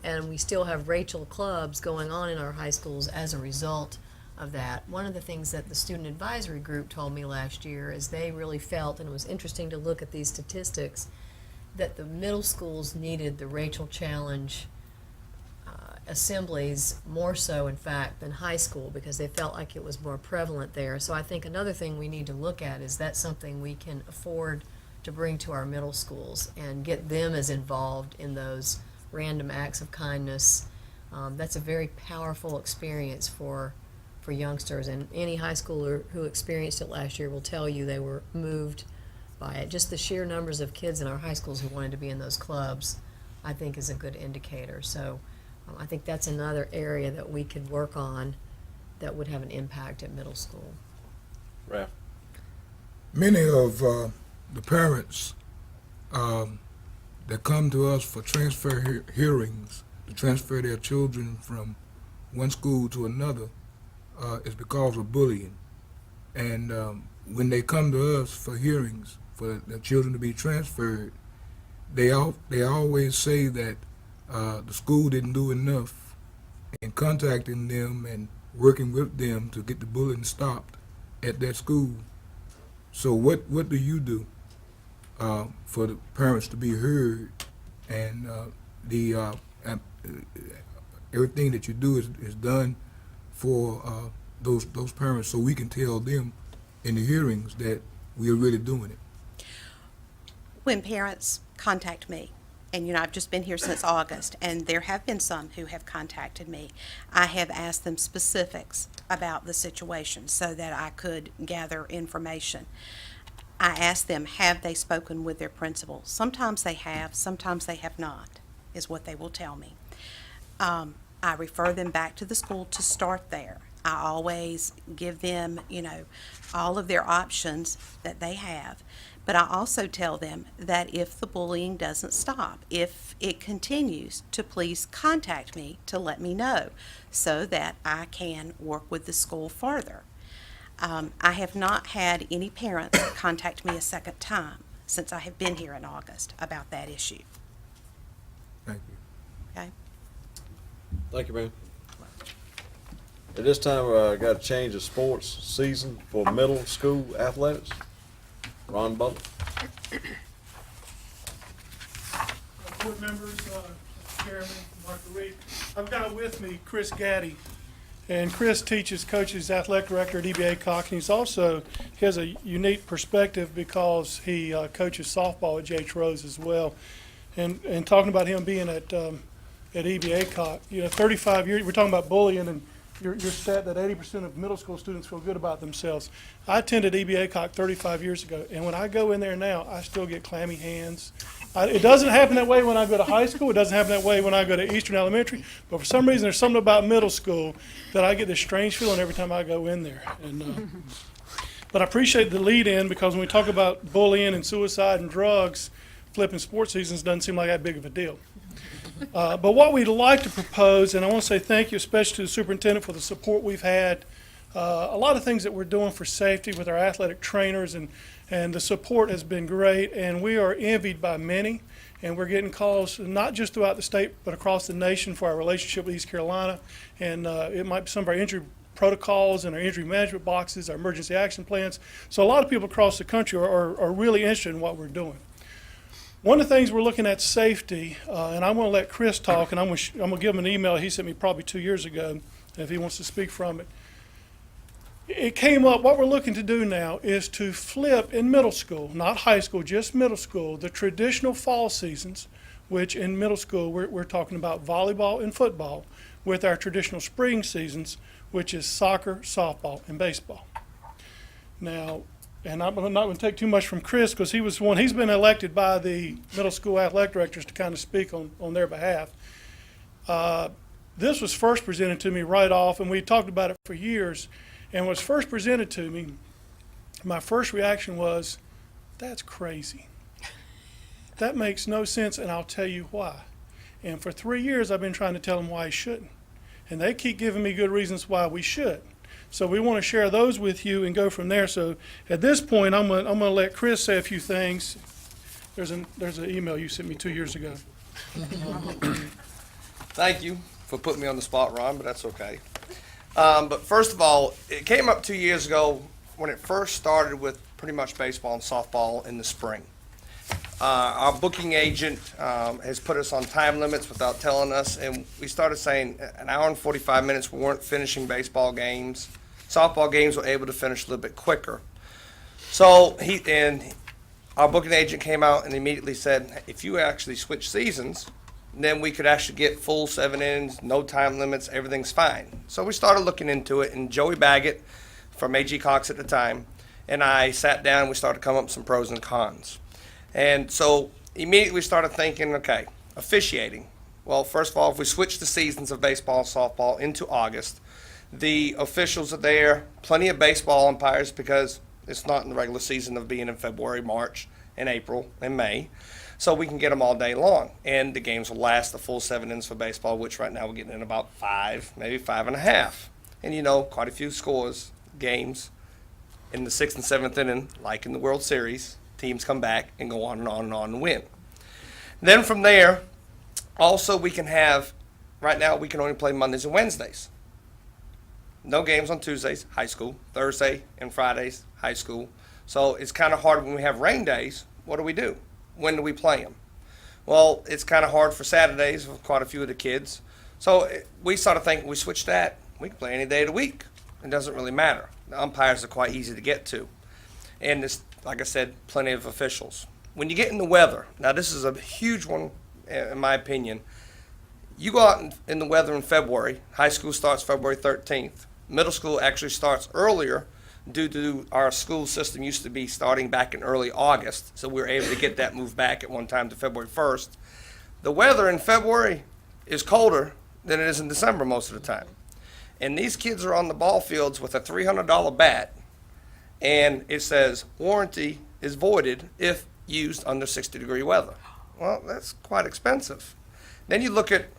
and we still have Rachel clubs going on in our high schools as a result of that. One of the things that the student advisory group told me last year is they really felt, and it was interesting to look at these statistics, that the middle schools needed the Rachel Challenge assemblies more so, in fact, than high school, because they felt like it was more prevalent there. So I think another thing we need to look at is that something we can afford to bring to our middle schools and get them as involved in those random acts of kindness. That's a very powerful experience for youngsters, and any high schooler who experienced it last year will tell you they were moved by it. Just the sheer numbers of kids in our high schools who wanted to be in those clubs, I think, is a good indicator. So I think that's another area that we could work on that would have an impact at middle school. Ralph? Many of the parents that come to us for transfer hearings to transfer their children from one school to another is because of bullying. And when they come to us for hearings for their children to be transferred, they always say that the school didn't do enough in contacting them and working with them to get the bullying stopped at that school. So what do you do for the parents to be heard and everything that you do is done for those parents, so we can tell them in the hearings that we are really doing it. When parents contact me, and I've just been here since August, and there have been some who have contacted me, I have asked them specifics about the situation so that I could gather information. I asked them, have they spoken with their principal? Sometimes they have, sometimes they have not, is what they will tell me. I refer them back to the school to start there. I always give them, all of their options that they have. But I also tell them that if the bullying doesn't stop, if it continues, to please contact me to let me know so that I can work with the school further. I have not had any parents contact me a second time since I have been here in August about that issue. Thank you. Okay? Thank you, ma'am. At this time, I got to change the sports season for middle school athletics. Ron Butler. Board members, Chairman, Marguerite, I've got with me Chris Gaddy. And Chris coaches athletic director at EBA Cox, and he has a unique perspective because he coaches softball at J.H. Rose as well. And talking about him being at EBA Cox, 35 years, we're talking about bullying, and you're stat that 80% of middle school students feel good about themselves. I attended EBA Cox 35 years ago, and when I go in there now, I still get clammy hands. It doesn't happen that way when I go to high school. It doesn't happen that way when I go to Eastern Elementary. But for some reason, there's something about middle school that I get this strange feeling every time I go in there. But I appreciate the lead in, because when we talk about bullying and suicide and drugs, flipping sports seasons doesn't seem like that big of a deal. But what we'd like to propose, and I want to say thank you especially to the superintendent for the support we've had. A lot of things that we're doing for safety with our athletic trainers, and the support has been great, and we are envied by many, and we're getting calls not just throughout the state but across the nation for our relationship with East Carolina, and it might be some of our injury protocols and our injury management boxes, our emergency action plans. So a lot of people across the country are really interested in what we're doing. One of the things we're looking at safety, and I'm going to let Chris talk, and I'm going to give him an email he sent me probably 2 years ago, if he wants to speak from it. It came up, what we're looking to do now is to flip in middle school, not high school, just middle school, the traditional fall seasons, which in middle school we're talking about volleyball and football, with our traditional spring seasons, which is soccer, softball, and baseball. Now, and I'm not going to take too much from Chris, because he's been elected by the middle school athletic directors to kind of speak on their behalf. This was first presented to me right off, and we talked about it for years. And when it was first presented to me, my first reaction was, that's crazy. That makes no sense, and I'll tell you why. And for 3 years, I've been trying to tell them why I shouldn't. And they keep giving me good reasons why we should. So we want to share those with you and go from there. So at this point, I'm going to let Chris say a few things. There's an email you sent me 2 years ago. Thank you for putting me on the spot, Ron, but that's okay. But first of all, it came up 2 years ago when it first started with pretty much baseball and softball in the spring. Our booking agent has put us on time limits without telling us, and we started saying an hour and 45 minutes we weren't finishing baseball games. Softball games were able to finish a little bit quicker. So our booking agent came out and immediately said, if you actually switch seasons, then we could actually get full 7 innings, no time limits, everything's fine. So we started looking into it, and Joey Baggett from AG Cox at the time and I sat down and we started coming up with some pros and cons. And so immediately we started thinking, okay, officiating. Well, first of all, if we switch the seasons of baseball and softball into August, the officials are there, plenty of baseball umpires because it's not in the regular season of being in February, March, and April, and May. So we can get them all day long. And the games will last the full 7 innings for baseball, which right now we're getting in about 5, maybe 5.5. And quite a few games in the 6th and 7th inning, like in the World Series, teams come back and go on and on and on and win. Then from there, also we can have, right now we can only play Mondays and Wednesdays. No games on Tuesdays, high school. Thursday and Fridays, high school. So it's kind of hard when we have rain days. What do? When do we play them? Well, it's kind of hard for Saturdays for quite a few of the kids. So we started thinking, we switch that, we can play any day of the week. It doesn't really matter. The umpires are quite easy to get to. And there's, like I said, plenty of officials. When you get in the weather, now this is a huge one in my opinion. You go out in the weather in February. High school starts February 13th. Middle school actually starts earlier due to our school system used to be starting back in early August. So we were able to get that moved back at one time to February 1st. The weather in February is colder than it is in December most of the time. And these kids are on the ball fields with a $300 bat, and it says warranty is voided if used under 60-degree weather. Well, that's quite expensive. Then you look at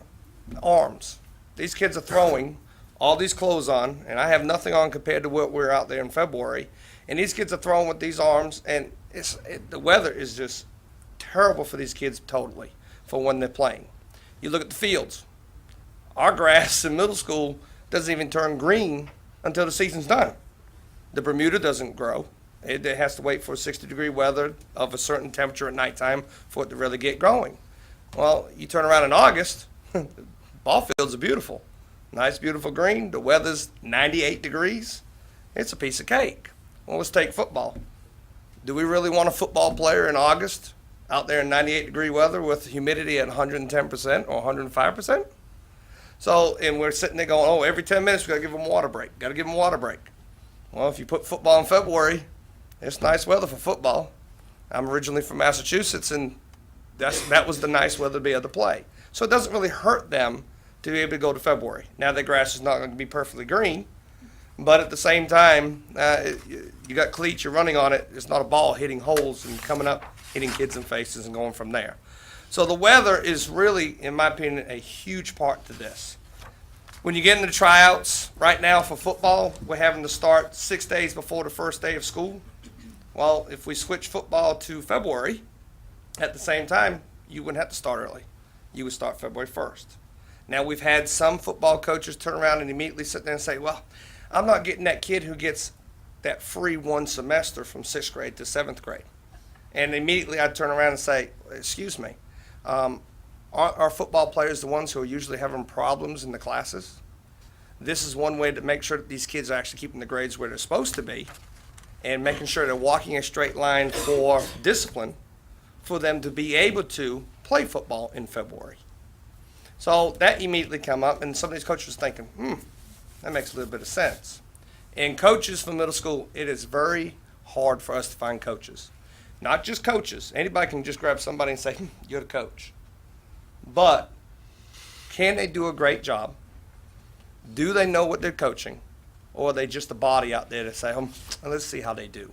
arms. These kids are throwing all these clothes on, and I have nothing on compared to what we're out there in February. And these kids are throwing with these arms, and the weather is just terrible for these kids totally for when they're playing. You look at the fields. Our grass in middle school doesn't even turn green until the season's done. The Bermuda doesn't grow. It has to wait for 60-degree weather of a certain temperature at nighttime for it to really get growing. Well, you turn around in August, ball fields are beautiful. Nice, beautiful green. The weather's 98 degrees. It's a piece of cake. Well, let's take football. Do we really want a football player in August out there in 98-degree weather with humidity at 110% or 105%? So, and we're sitting there going, oh, every 10 minutes we got to give them a water break. Got to give them a water break. Well, if you put football in February, it's nice weather for football. I'm originally from Massachusetts, and that was the nice weather to be able to play. So it doesn't really hurt them to be able to go to February. Now the grass is not going to be perfectly green, but at the same time, you got cleats, you're running on it. It's not a ball hitting holes and coming up, hitting kids in faces and going from there. So the weather is really, in my opinion, a huge part to this. When you get into tryouts right now for football, we're having to start 6 days before the first day of school. Well, if we switch football to February, at the same time, you wouldn't have to start early. You would start February 1st. Now, we've had some football coaches turn around and immediately sit there and say, well, I'm not getting that kid who gets that free one semester from 6th grade to 7th grade. And immediately I'd turn around and say, excuse me, aren't our football players the ones who are usually having problems in the classes? This is one way to make sure that these kids are actually keeping the grades where they're supposed to be and making sure they're walking a straight line for discipline for them to be able to play football in February. So that immediately come up, and some of these coaches are thinking, that makes a little bit of sense. And coaches for middle school, it is very hard for us to find coaches. Not just coaches. Anybody can just grab somebody and say, you're the coach. But can they do a great job? Do they know what they're coaching? Or are they just a body out there to say, let's see how they do?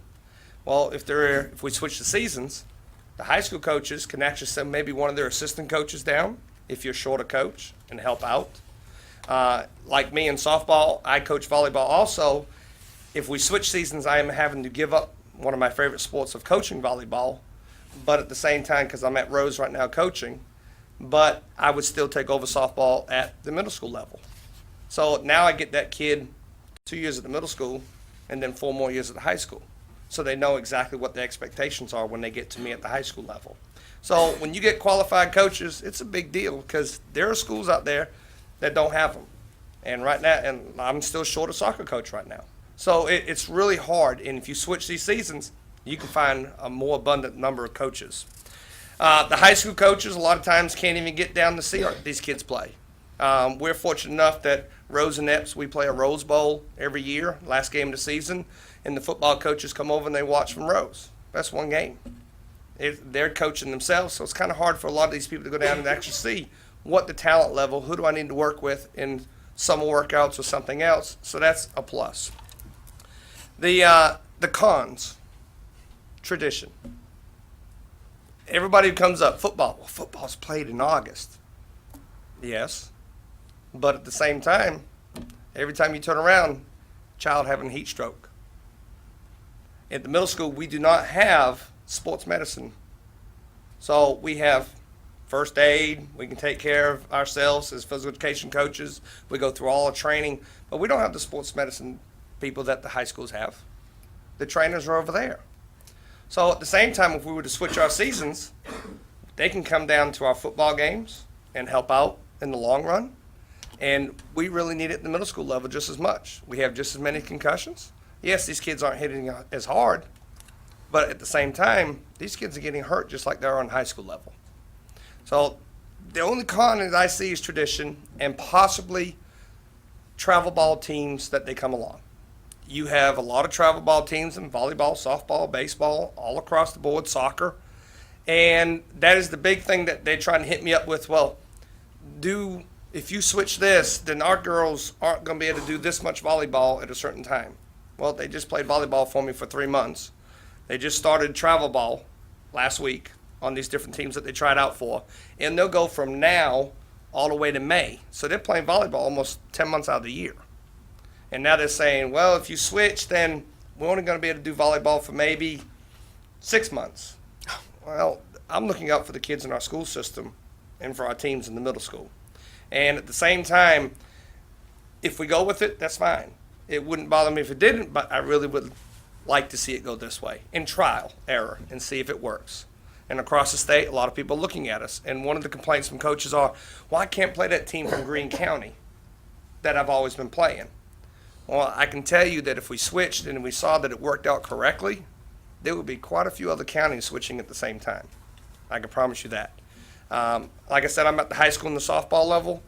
Well, if we switch the seasons, the high school coaches can actually send maybe one of their assistant coaches down if you're short a coach and help out. Like me in softball, I coach volleyball also. If we switch seasons, I am having to give up one of my favorite sports of coaching volleyball, but at the same time, because I'm at Rose right now coaching, but I would still take over softball at the middle school level. So now I get that kid 2 years at the middle school and then 4 more years at the high school. So they know exactly what the expectations are when they get to me at the high school level. So when you get qualified coaches, it's a big deal because there are schools out there that don't have them. And right now, and I'm still short a soccer coach right now. So it's really hard. And if you switch these seasons, you can find a more abundant number of coaches. The high school coaches a lot of times can't even get down to see these kids play. We're fortunate enough that Rose and Epps, we play a Rose Bowl every year, last game of the season, and the football coaches come over and they watch from Rose. That's one game. They're coaching themselves, so it's kind of hard for a lot of these people to go down and actually see what the talent level, who do I need to work with in summer workouts or something else. So that's a plus. The cons, tradition. Everybody who comes up, football. Well, football's played in August. Yes, but at the same time, every time you turn around, child having a heat stroke. At the middle school, we do not have sports medicine. So we have first aid. We can take care of ourselves as physical education coaches. We go through all the training, but we don't have the sports medicine people that the high schools have. The trainers are over there. So at the same time, if we were to switch our seasons, they can come down to our football games and help out in the long run. And we really need it at the middle school level just as much. We have just as many concussions. Yes, these kids aren't hitting as hard, but at the same time, these kids are getting hurt just like they are on high school level. So the only con that I see is tradition and possibly travel ball teams that they come along. You have a lot of travel ball teams in volleyball, softball, baseball, all across the board, soccer. And that is the big thing that they're trying to hit me up with. Well, if you switch this, then our girls aren't going to be able to do this much volleyball at a certain time. Well, they just played volleyball for me for 3 months. They just started travel ball last week on these different teams that they tried out for. And they'll go from now all the way to May. So they're playing volleyball almost 10 months out of the year. And now they're saying, well, if you switch, then we're only going to be able to do volleyball for maybe 6 months. Well, I'm looking out for the kids in our school system and for our teams in the middle school. And at the same time, if we go with it, that's fine. It wouldn't bother me if it didn't, but I really would like to see it go this way in trial, error, and see if it works. And across the state, a lot of people are looking at us. And one of the complaints from coaches are, well, I can't play that team from Greene County that I've always been playing. Well, I can tell you that if we switched and we saw that it worked out correctly, there would be quite a few other counties switching at the same time. I can promise you that. Like I said, I'm at the high school and the softball level,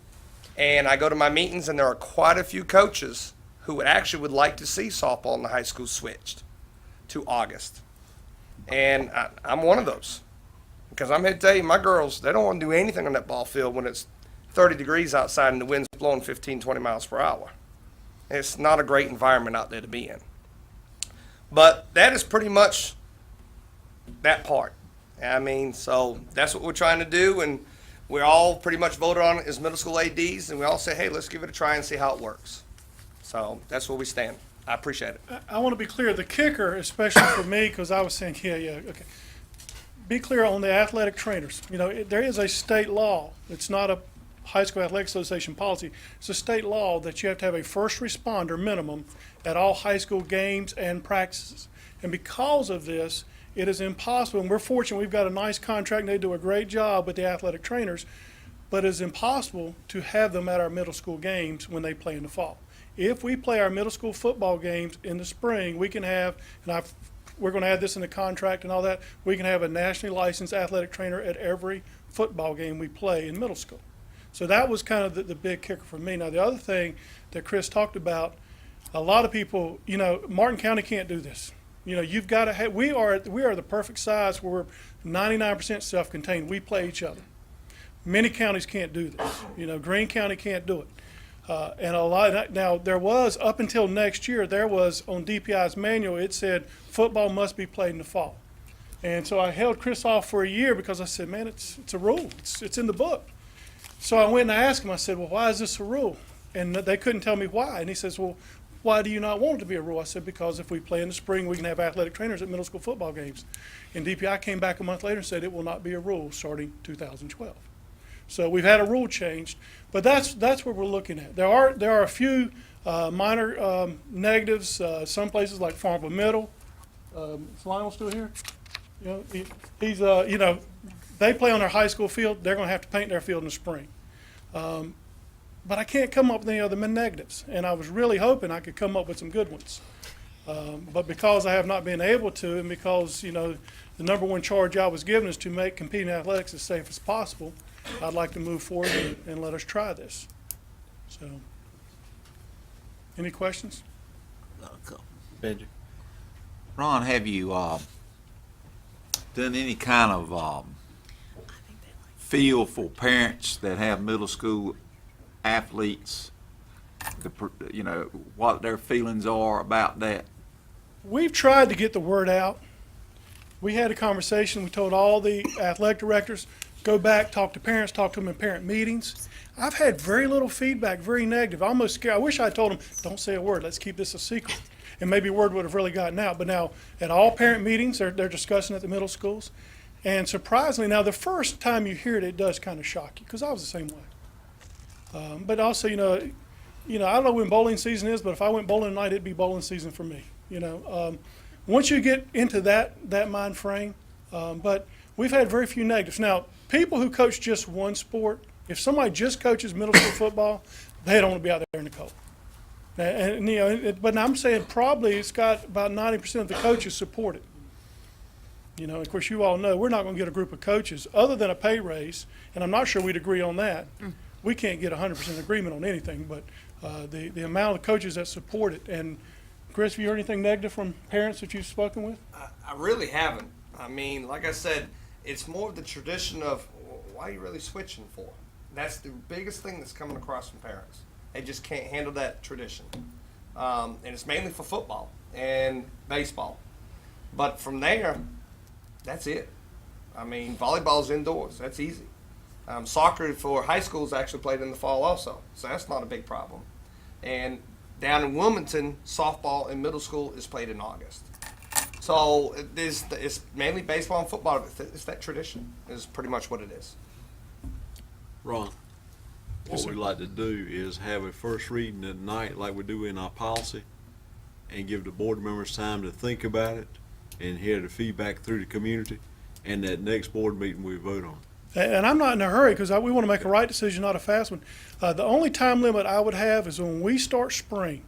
and I go to my meetings, and there are quite a few coaches who would like to see softball in the high school switched to August. And I'm one of those. Because I'm here to tell you, my girls, they don't want to do anything on that ball field when it's 30 degrees outside and the wind's blowing 15, 20 miles per hour. It's not a great environment out there to be in. But that is pretty much that part. I mean, so that's what we're trying to do, and we're all pretty much voted on it as middle school ADs, and we all say, hey, let's give it a try and see how it works. So that's where we stand. I appreciate it. I want to be clear, the kicker, especially for me, because I was saying, okay. Be clear on the athletic trainers. You know, there is a state law. It's not a high school athletic association policy. It's a state law that you have to have a first responder minimum at all high school games and practices. And because of this, it is impossible, and we're fortunate we've got a nice contract and they do a great job with the athletic trainers, but it's impossible to have them at our middle school games when they play in the fall. If we play our middle school football games in the spring, we can have, and we're going to add this in the contract and all that, we can have a nationally licensed athletic trainer at every football game we play in middle school. So that was kind of the big kicker for me. Now, the other thing that Chris talked about, a lot of people, you know, Martin County can't do this. You know, you've got to have, we are the perfect size where we're 99% self-contained. We play each other. Many counties can't do this. You know, Greene County can't do it. And a lot now there was, up until next year, there was on DPI's manual, it said football must be played in the fall. And so I held Chris off for a year because I said, man, it's a rule. It's in the book. So I went and I asked him, I said, well, why is this a rule? And they couldn't tell me why. And he says, well, why do you not want it to be a rule? I said, because if we play in the spring, we can have athletic trainers at middle school football games. And DPI came back a month later and said it will not be a rule starting 2012. So we've had a rule changed, but that's what we're looking at. There are a few minor negatives. Some places like Farmville Middle. Is Lionel still here? You know, he's you know, they play on their high school field. They're going to have to paint their field in the spring. But I can't come up with any other negatives, and I was really hoping I could come up with some good ones. But because I have not been able to, and because, you know, the number one charge I was given is to make competing athletics as safe as possible, I'd like to move forward and let us try this. So, any questions? Benji? Ron, have you done any kind of feel for parents that have middle school athletes, you know, what their feelings are about that? We've tried to get the word out. We had a conversation. We told all the athletic directors, go back, talk to parents, talk to them in parent meetings. I've had very little feedback, very negative. Almost scared. I wish I told them, don't say a word. Let's keep this a secret. And maybe word would have really gotten out. But now at all parent meetings, they're discussing at the middle schools. And surprisingly, now the first time you hear it, it does kind of shock you, because I was the same way. But also, you know, I don't know when bowling season is, but if I went bowling tonight, it'd be bowling season for me. You know, once you get into that mind frame, but we've had very few negatives. Now, people who coach just one sport, if somebody just coaches middle school football, they don't want to be out there in the cold. And you know, but I'm saying probably it's got about 90% of the coaches support it. You know, of course, you all know we're not going to get a group of coaches other than a pay raise, and I'm not sure we'd agree on that. We can't get 100% agreement on anything, but the amount of coaches that support it. And Chris, have you heard anything negative from parents that you've spoken with? I really haven't. I mean, like I said, it's more of the tradition of why are you really switching for? That's the biggest thing that's coming across from parents. They just can't handle that tradition. And it's mainly for football and baseball. But from there, that's it. I mean, volleyball's indoors. That's easy. Soccer for high schools actually played in the fall also, so that's not a big problem. And down in Wilmington, softball in middle school is played in August. So it's mainly baseball and football. It's that tradition is pretty much what it is. Ron, what we'd like to do is have a first reading at night like we do in our policy and give the board members time to think about it and hear the feedback through the community, and that next board meeting we vote on. And I'm not in a hurry because we want to make a right decision, not a fast one. The only time limit I would have is when we start spring.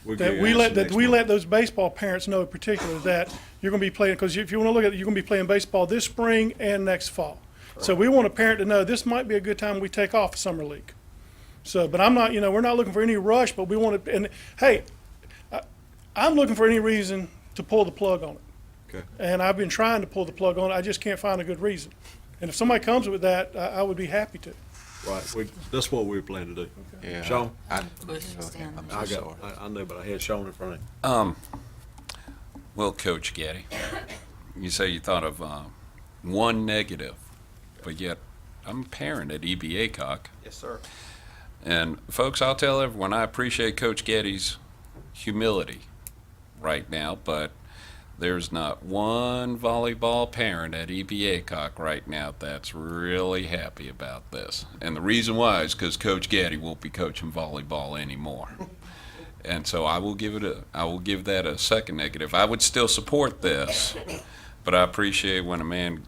We'll That give you we an let, answer that next we month. let those baseball parents know in particular that you're going to be playing, because if you want to look at it, you're going to be playing baseball this spring and next fall. So we want a parent to know this might be a good time we take off summer league. So, but I'm not, you know, we're not looking for any rush, but we want to, and hey, I'm looking for any reason to pull the plug on it. Okay. And I've been trying to pull the plug on it, I just can't find a good reason. And if somebody comes with that, I would be happy to. Right, that's what we plan to do. Yeah. Sean? I'm I sorry. know, but I had Sean in front of me. Well, Coach Gaddy, you say you thought of one negative, but yet I'm a parent at EBA Cock. Yes, sir. And folks, I'll tell everyone I appreciate Coach Gaddy's humility right now, but there's not one volleyball parent at EBA Cock right now that's really happy about this. And the reason why is because Coach Gaddy won't be coaching volleyball anymore. And so I will give that a second negative. I would still support this, but I appreciate when a man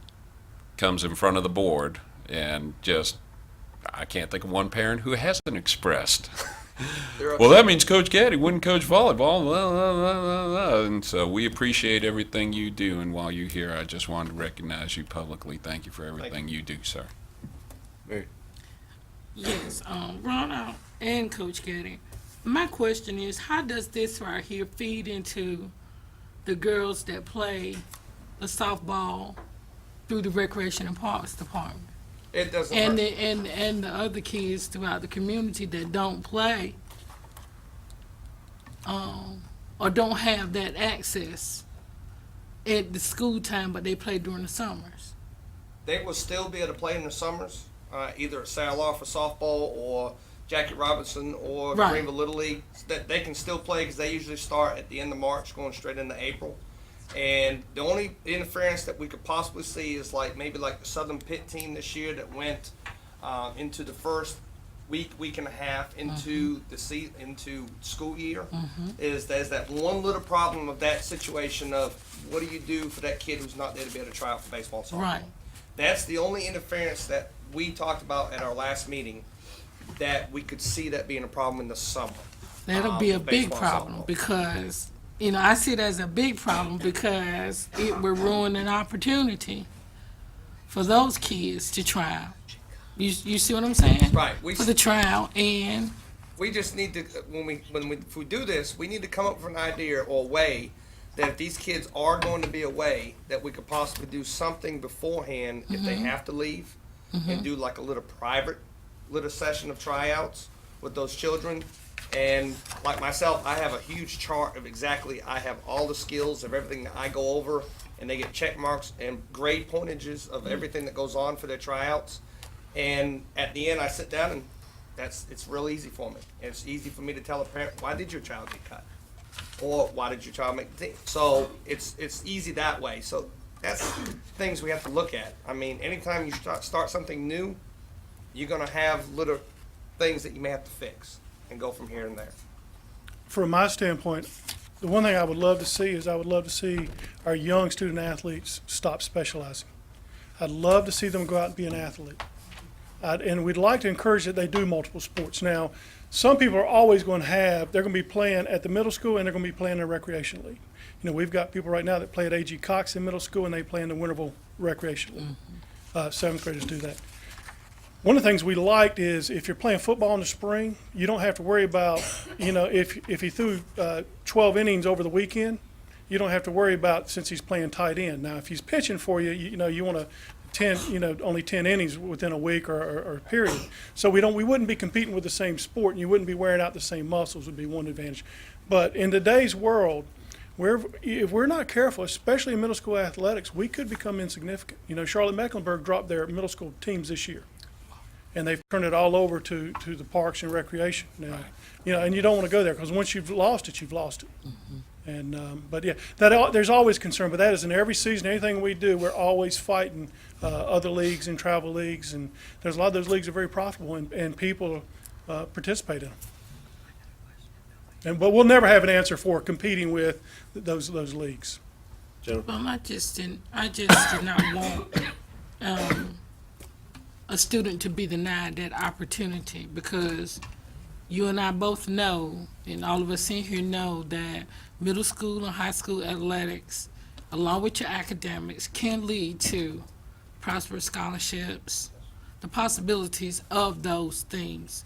comes in front of the board and just, I can't think of one parent who hasn't expressed. Well, that means Coach Gaddy wouldn't coach volleyball. Blah, blah, blah, blah, blah. And so we appreciate everything you do. And while you're here, I just wanted to recognize you publicly. Thank you for everything you do, sir. Mary? Yes, Ron and Coach Gaddy. My question is, how does this right here feed into the girls that play the softball through the Recreation and Parks Department? It doesn't And hurt. and the other kids throughout the community that don't play, or don't have that access at the school time, but they play during the summers. They will still be able to play in the summers, either at Saloff for softball or Jackie Robinson or Right. Greenville Little League. That they can still play because they usually start at the end of March, going straight into April. And the only interference that we could possibly see is maybe the Southern Pitt team this year that went into the first week and a half into into school year. Is there's that one little problem of that situation of what do you do for that kid who's not there to be able to try out for baseball and softball? Right. That's the only interference that we talked about at our last meeting, that we could see that being a problem in the summer. That'll be a with big baseball and problem softball. because, I see it as a big problem because it will ruin an opportunity for those kids to try out. You see what I'm saying? Right. For the trial, and We just need to, if we do this, we need to come up with an idea or a way that if these kids are going to be away, that we could possibly do something beforehand if they have to leave, and do like a little private session of tryouts with those children. And like myself, I have a huge chart of I have all the skills of everything that I go over, and they get check marks and grade pointages of everything that goes on for their tryouts. And at the end, I sit down and it's real easy for me. It's easy for me to tell a parent, why did your child get cut? Or why did your child make the team? So it's easy that way. So that's things we have to look at. I mean, anytime you start something new, you're gonna have little things that you may have to fix and go from here and there. From my standpoint, the one thing I would love to see is I would love to see our young student athletes stop specializing. I'd love to see them go out and be an athlete. And we'd like to encourage that they do multiple sports. Now, some people are always going to have, they're going to be playing at the middle school and they're going to be playing in a recreation league. You know, we've got people right now that play at A.G. Cox in middle school and they play in the Winterville Recreation League. Seventh graders do that. One of the things we liked is if you're playing football in the spring, you don't have to worry about, you know, if he threw 12 innings over the weekend, you don't have to worry about since he's playing tight end. Now, if he's pitching for you, you know, you want to only 10 innings within a week or a period. So we wouldn't be competing with the same sport, and you wouldn't be wearing out the same muscles would be one advantage. But in today's world, if we're not careful, especially in middle school athletics, we could become insignificant. You know, Charlotte-Mecklenburg dropped their middle school teams this year, and they've turned it all over to the parks and recreation now. You know, and you don't want to go there because once you've lost it, you've lost it. And but yeah, there's always concern. But that is in every season, anything we do, we're always fighting other leagues and travel leagues, and there's a lot of those leagues are very profitable, and people participate in them. But we'll never have an answer for competing with those leagues. Well, I just did not want a student to be denied that opportunity, because you and I both know, and all of us in here know, that middle school and high school athletics, along with your academics, can lead to prosperous scholarships, the possibilities of those things.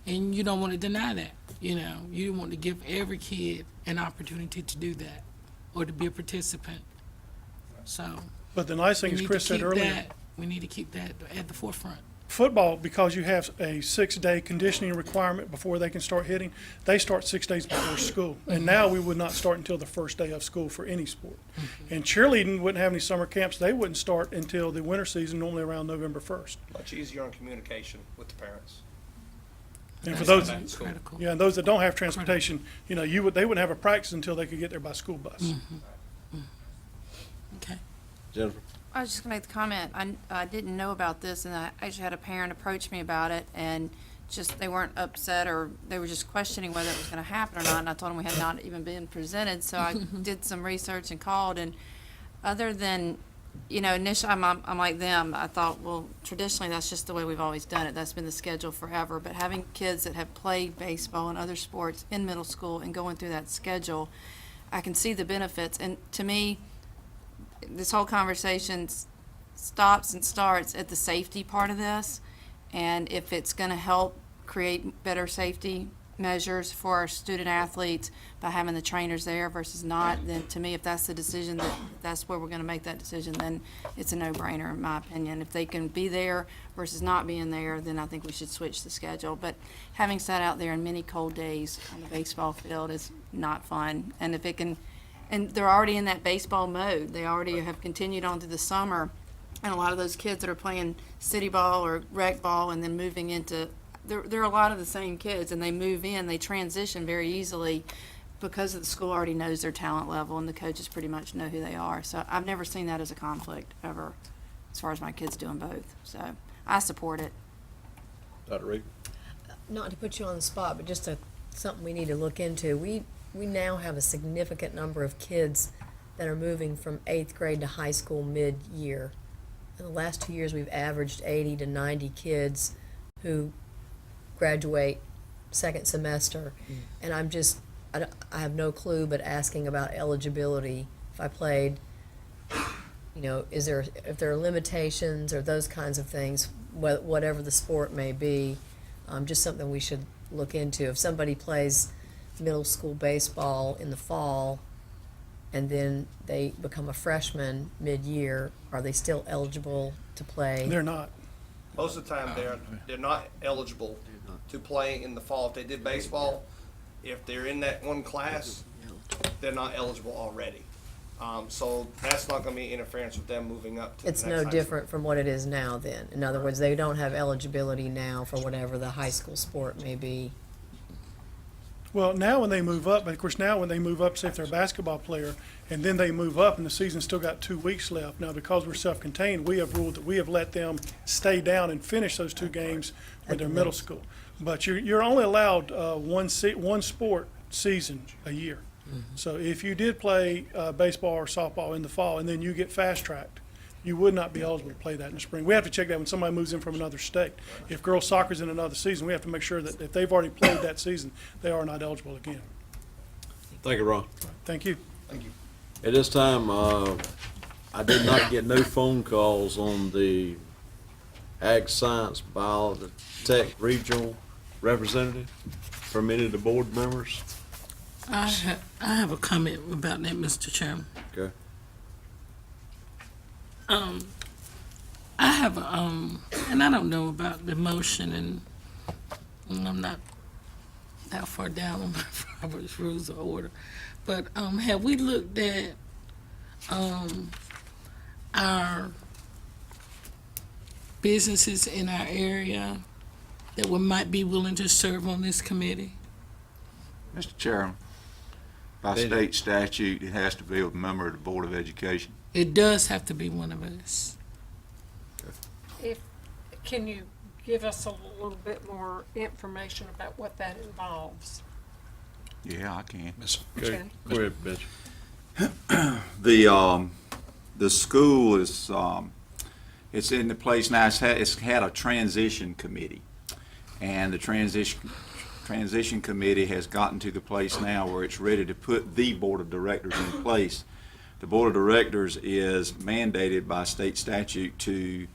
And you don't want to deny that, you know. You want to give every kid an opportunity to do that or to be a participant. So But the nice thing, we as need Chris to said keep earlier, that, we need to keep that at the forefront. football, because you have a 6-day conditioning requirement before they can start hitting, they start 6 days before school. And now we would not start until the first day of school for any sport. And cheerleading wouldn't have any summer camps. They wouldn't start until the winter season, normally around November 1st. Much easier on communication with the parents. And for those, That's critical. yeah, and those that don't have transportation, you know, they wouldn't have a practice until they could get there by school bus. Okay. Jennifer? I was just going to make the comment, I didn't know about this, and I actually had a parent approach me about it, and just, they weren't upset, or they were just questioning whether it was going to happen or not, and I told them we had not even been presented, so I did some research and called, and other than, you know, initially, I'm like them, I thought, well, traditionally, that's just the way we've always done it, that's been the schedule forever, but having kids that have played baseball and other sports in middle school and going through that schedule, I can see the benefits, and to me, this whole conversation stops and starts at the safety part of this. And if it's going to help create better safety measures for our student athletes by having the trainers there versus not, then to me, if that's the decision, that's where we're going to make that decision, then it's a no-brainer in my opinion. If they can be there versus not being there, then I think we should switch the schedule. But having sat out there in many cold days on the baseball field is not fun. And if it can, and they're already in that baseball mode. They already have continued on through the summer. And a lot of those kids that are playing city ball or rec ball and then moving into, they're a lot of the same kids, and they move in, they transition very easily because the school already knows their talent level and the coaches pretty much know who they are. So I've never seen that as a conflict ever, as far as my kids doing both. So I support it. Dr. Reed? Not to put you on the spot, but just something we need to look into. We now have a significant number of kids that are moving from 8th grade to high school mid-year. In the last 2 years, we've averaged 80 to 90 kids who graduate second semester. And I have no clue, but asking about eligibility. If I played, you know, if there are limitations or those kinds of things, whatever the sport may be, just something we should look into. If somebody plays middle school baseball in the fall and then they become a freshman mid-year, are they still eligible to play? They're not. Most of the time, they're not eligible to play in the fall. If they did baseball, if they're in that one class, they're not eligible already. So that's not going to be interference with them moving up to the It's next no high school. different from what it is now then. In other words, they don't have eligibility now for whatever the high school sport may be. Well, now when they move up, of course, now when they move up, say if they're a basketball player, and then they move up and the season's still got 2 weeks left. Now, because we're self-contained, we have ruled that we have let them stay down and finish those 2 games with their middle school. But you're only allowed one sport season a year. So if you did play baseball or softball in the fall and then you get fast-tracked, you would not be eligible to play that in the spring. We have to check that when somebody moves in from another state. If girls soccer's in another season, we have to make sure that if they've already played that season, they are not eligible again. Thank you, Ron. Thank you. At this time, I did not get no phone calls on the Ag Science Biotech Regional Representative from any of the board members. I have a comment about that, Mr. Chairman. Okay. I have and I don't know about the motion, and I'm not that far down on my Robert's Rules of Order, but have we looked at our businesses in our area that might be willing to serve on this committee? Mr. Chairman, by state statute, it has to be a member of the Board of Education. It does have to be one of us. Can you give us a little bit more information about what that involves? Yeah, I can. Okay. Go ahead, Mitch. The school is, it's in the place now, it's had a transition committee. And the transition committee has gotten to the place now where it's ready to put the board of directors in place. The board of directors is mandated by state statute to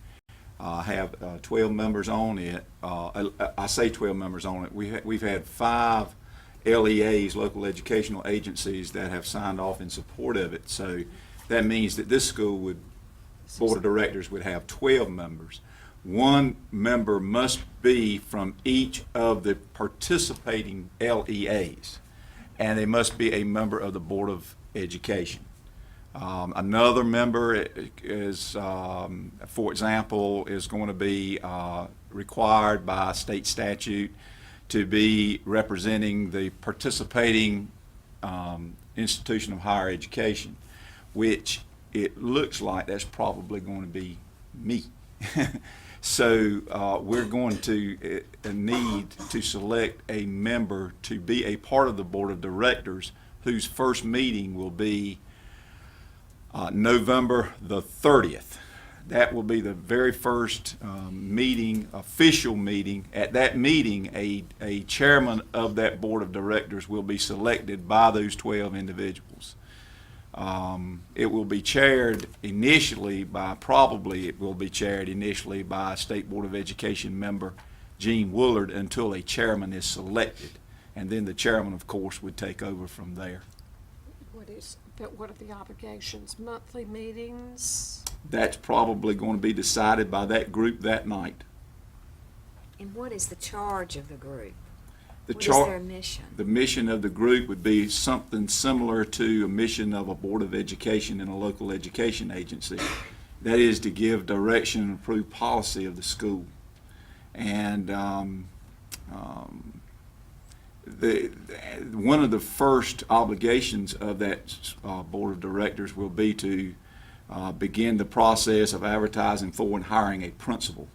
have 12 members on it. I say 12 members on it. We've had 5 LEAs, local educational agencies, that have signed off in support of it. So that means that this school board of directors would have 12 members. 1 member must be from each of the participating LEAs, and they must be a member of the Board of Education. Another member is, for example, is going to be required by state statute to be representing the participating institution of higher education, which it looks like that's probably going to be me. So we're going to need to select a member to be a part of the board of directors, whose first meeting will be November the 30th. That will be the very first meeting, official meeting. At that meeting, a chairman of that board of directors will be selected by those 12 individuals. It will be chaired initially by State Board of Education member Gene Woolard until a chairman is selected. And then the chairman, of course, would take over from there. What are the obligations? Monthly meetings? That's probably going to be decided by that group that night. And what is the charge of the group? What is their mission? The mission of the group would be something similar to a mission of a Board of Education in a local education agency. That is to give direction and approve policy of the school. And one of the first obligations of that Board of Directors will be to begin the process of advertising for and hiring a principal.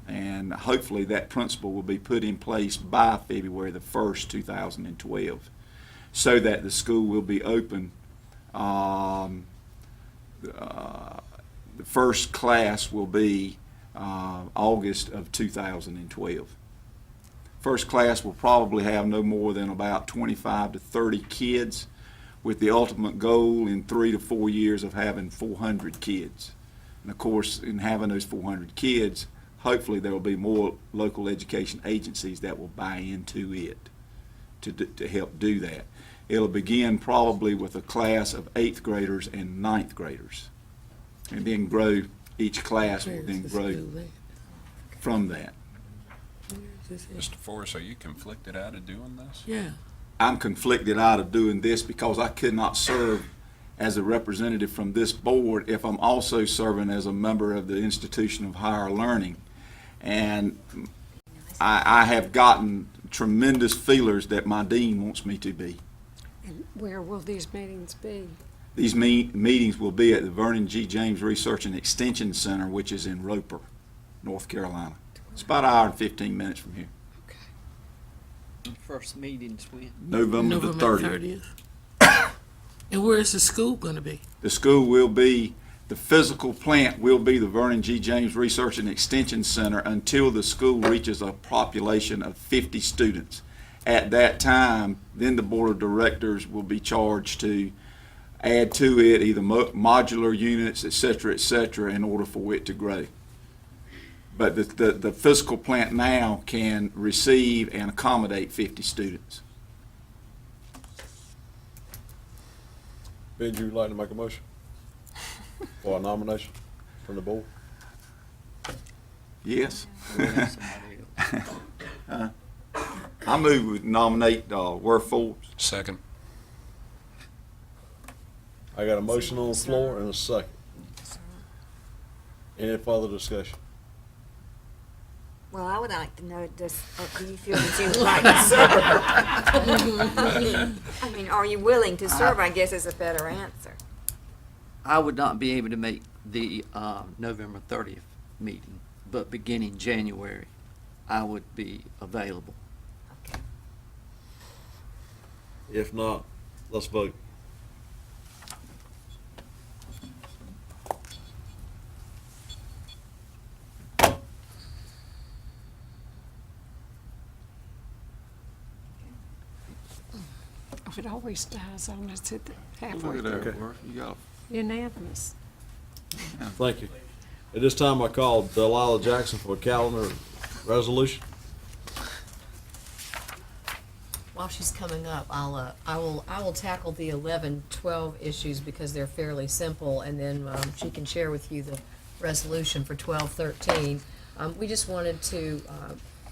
And hopefully that principal will be put in place by February the 1st, 2012, so that the school will be open. The first class will be August of 2012. First class will probably have no more than about 25 to 30 kids, with the ultimate goal in 3 to 4 years of having 400 kids. And of course, in having those 400 kids, hopefully there will be more local education agencies that will buy into it to help do that. It'll begin probably with a class of 8th graders and 9th graders, and then grow. Each class will then grow from that. Mr. Forrest, are you conflicted out of doing this? Yeah. I'm conflicted out of doing this because I could not serve as a representative from this board if I'm also serving as a member of the Institution of Higher Learning. And I have gotten tremendous feelers that my dean wants me to be. And where will these meetings be? These meetings will be at the Vernon G. James Research and Extension Center, which is in Roper, North Carolina. It's about an hour and 15 minutes from here. First meetings when? November the 30th. And where is the school going to be? The school will be, The physical plant will be the Vernon G. James Research and Extension Center until the school reaches a population of 50 students. At that time, then the Board of Directors will be charged to add to it either modular units, et cetera, in order for it to grow. But the physical plant now can receive and accommodate 50 students. Ben, you would like to make a motion for a nomination from the board? Yes. I move we nominate Worth Forbes. Second. I got a motion on the floor and a second. Any further discussion? Well, I would like to know, do you feel that you would like to serve? I mean, are you willing to serve, I guess is a better answer. I would not be able to make the November 30th meeting, but beginning January, I would be available. If not, let's vote. It always dies on us at the halfway Look at through. that, Worth. You got Unanimous. Thank you. At this time, I call Delilah Jackson for a calendar resolution. While she's coming up, I will tackle the 11, 12 issues because they're fairly simple, and then she can share with you the resolution for 12, 13. We just wanted to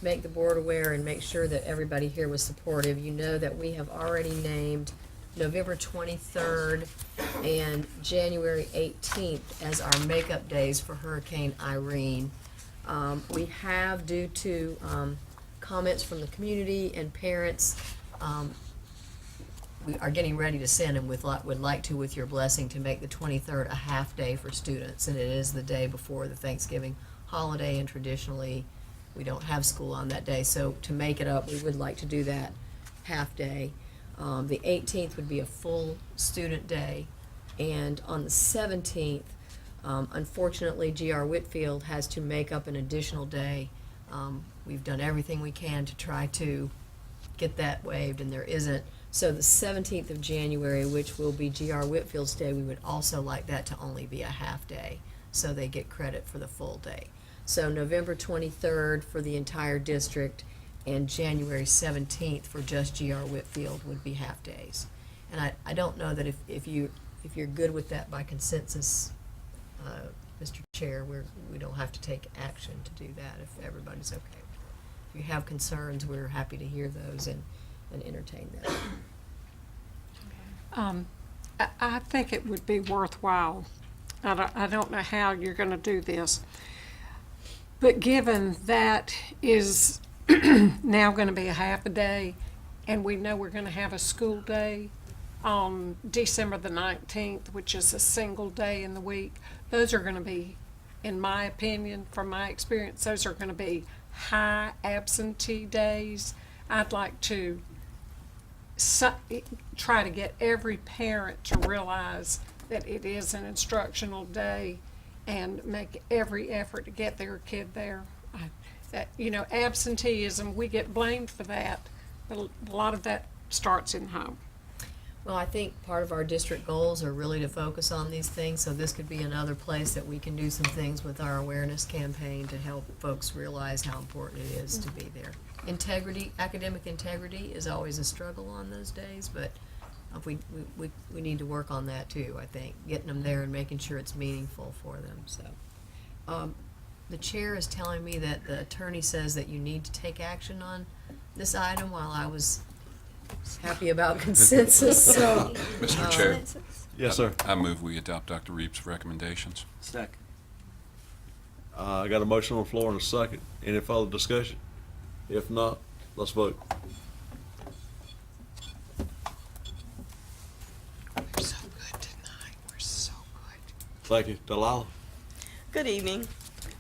make the board aware and make sure that everybody here was supportive. You know that we have already named November 23rd and January 18th as our makeup days for Hurricane Irene. We have, due to comments from the community and parents, we are getting ready to send and would like to, with your blessing, to make the 23rd a half day for students, and it is the day before the Thanksgiving holiday, and traditionally we don't have school on that day, so to make it up, we would like to do that half day. The 18th would be a full student day, and on the 17th, unfortunately, G.R. Whitfield has to make up an additional day. We've done everything we can to try to get that waived, and there isn't. So the 17th of January, which will be G.R. Whitfield's day, we would also like that to only be a half day, so they get credit for the full day. So November 23rd for the entire district, and January 17th for just G.R. Whitfield would be half days. And I don't know that if you're good with that by consensus, Mr. Chair, we don't have to take action to do that if everybody's okay with it. If you have concerns, we're happy to hear those and entertain them. I think it would be worthwhile. I don't know how you're going to do this, but given that is now going to be a half a day, and we know we're going to have a school day on December the 19th, which is a single day in the week, those are going to be, in my opinion, from my experience, those are going to be high absentee days. I'd like to try to get every parent to realize that it is an instructional day and make every effort to get their kid there. Absenteeism, we get blamed for that, but a lot of that starts in home. Well, I think part of our district goals are really to focus on these things, so this could be another place that we can do some things with our awareness campaign to help folks realize how important it is to be there. Integrity, academic integrity is always a struggle on those days, but we need to work on that too, I think, getting them there and making sure it's meaningful for them, so. The chair is telling me that the attorney says that you need to take action on this item, while I was happy about consensus, so. Mr. Chair. Yes, sir. I move we adopt Dr. Reeves' recommendations. Second. I got a motion on the floor and a second. Any further discussion? If not, let's vote. We're so good tonight. We're so good. Thank you. Delilah? Good evening.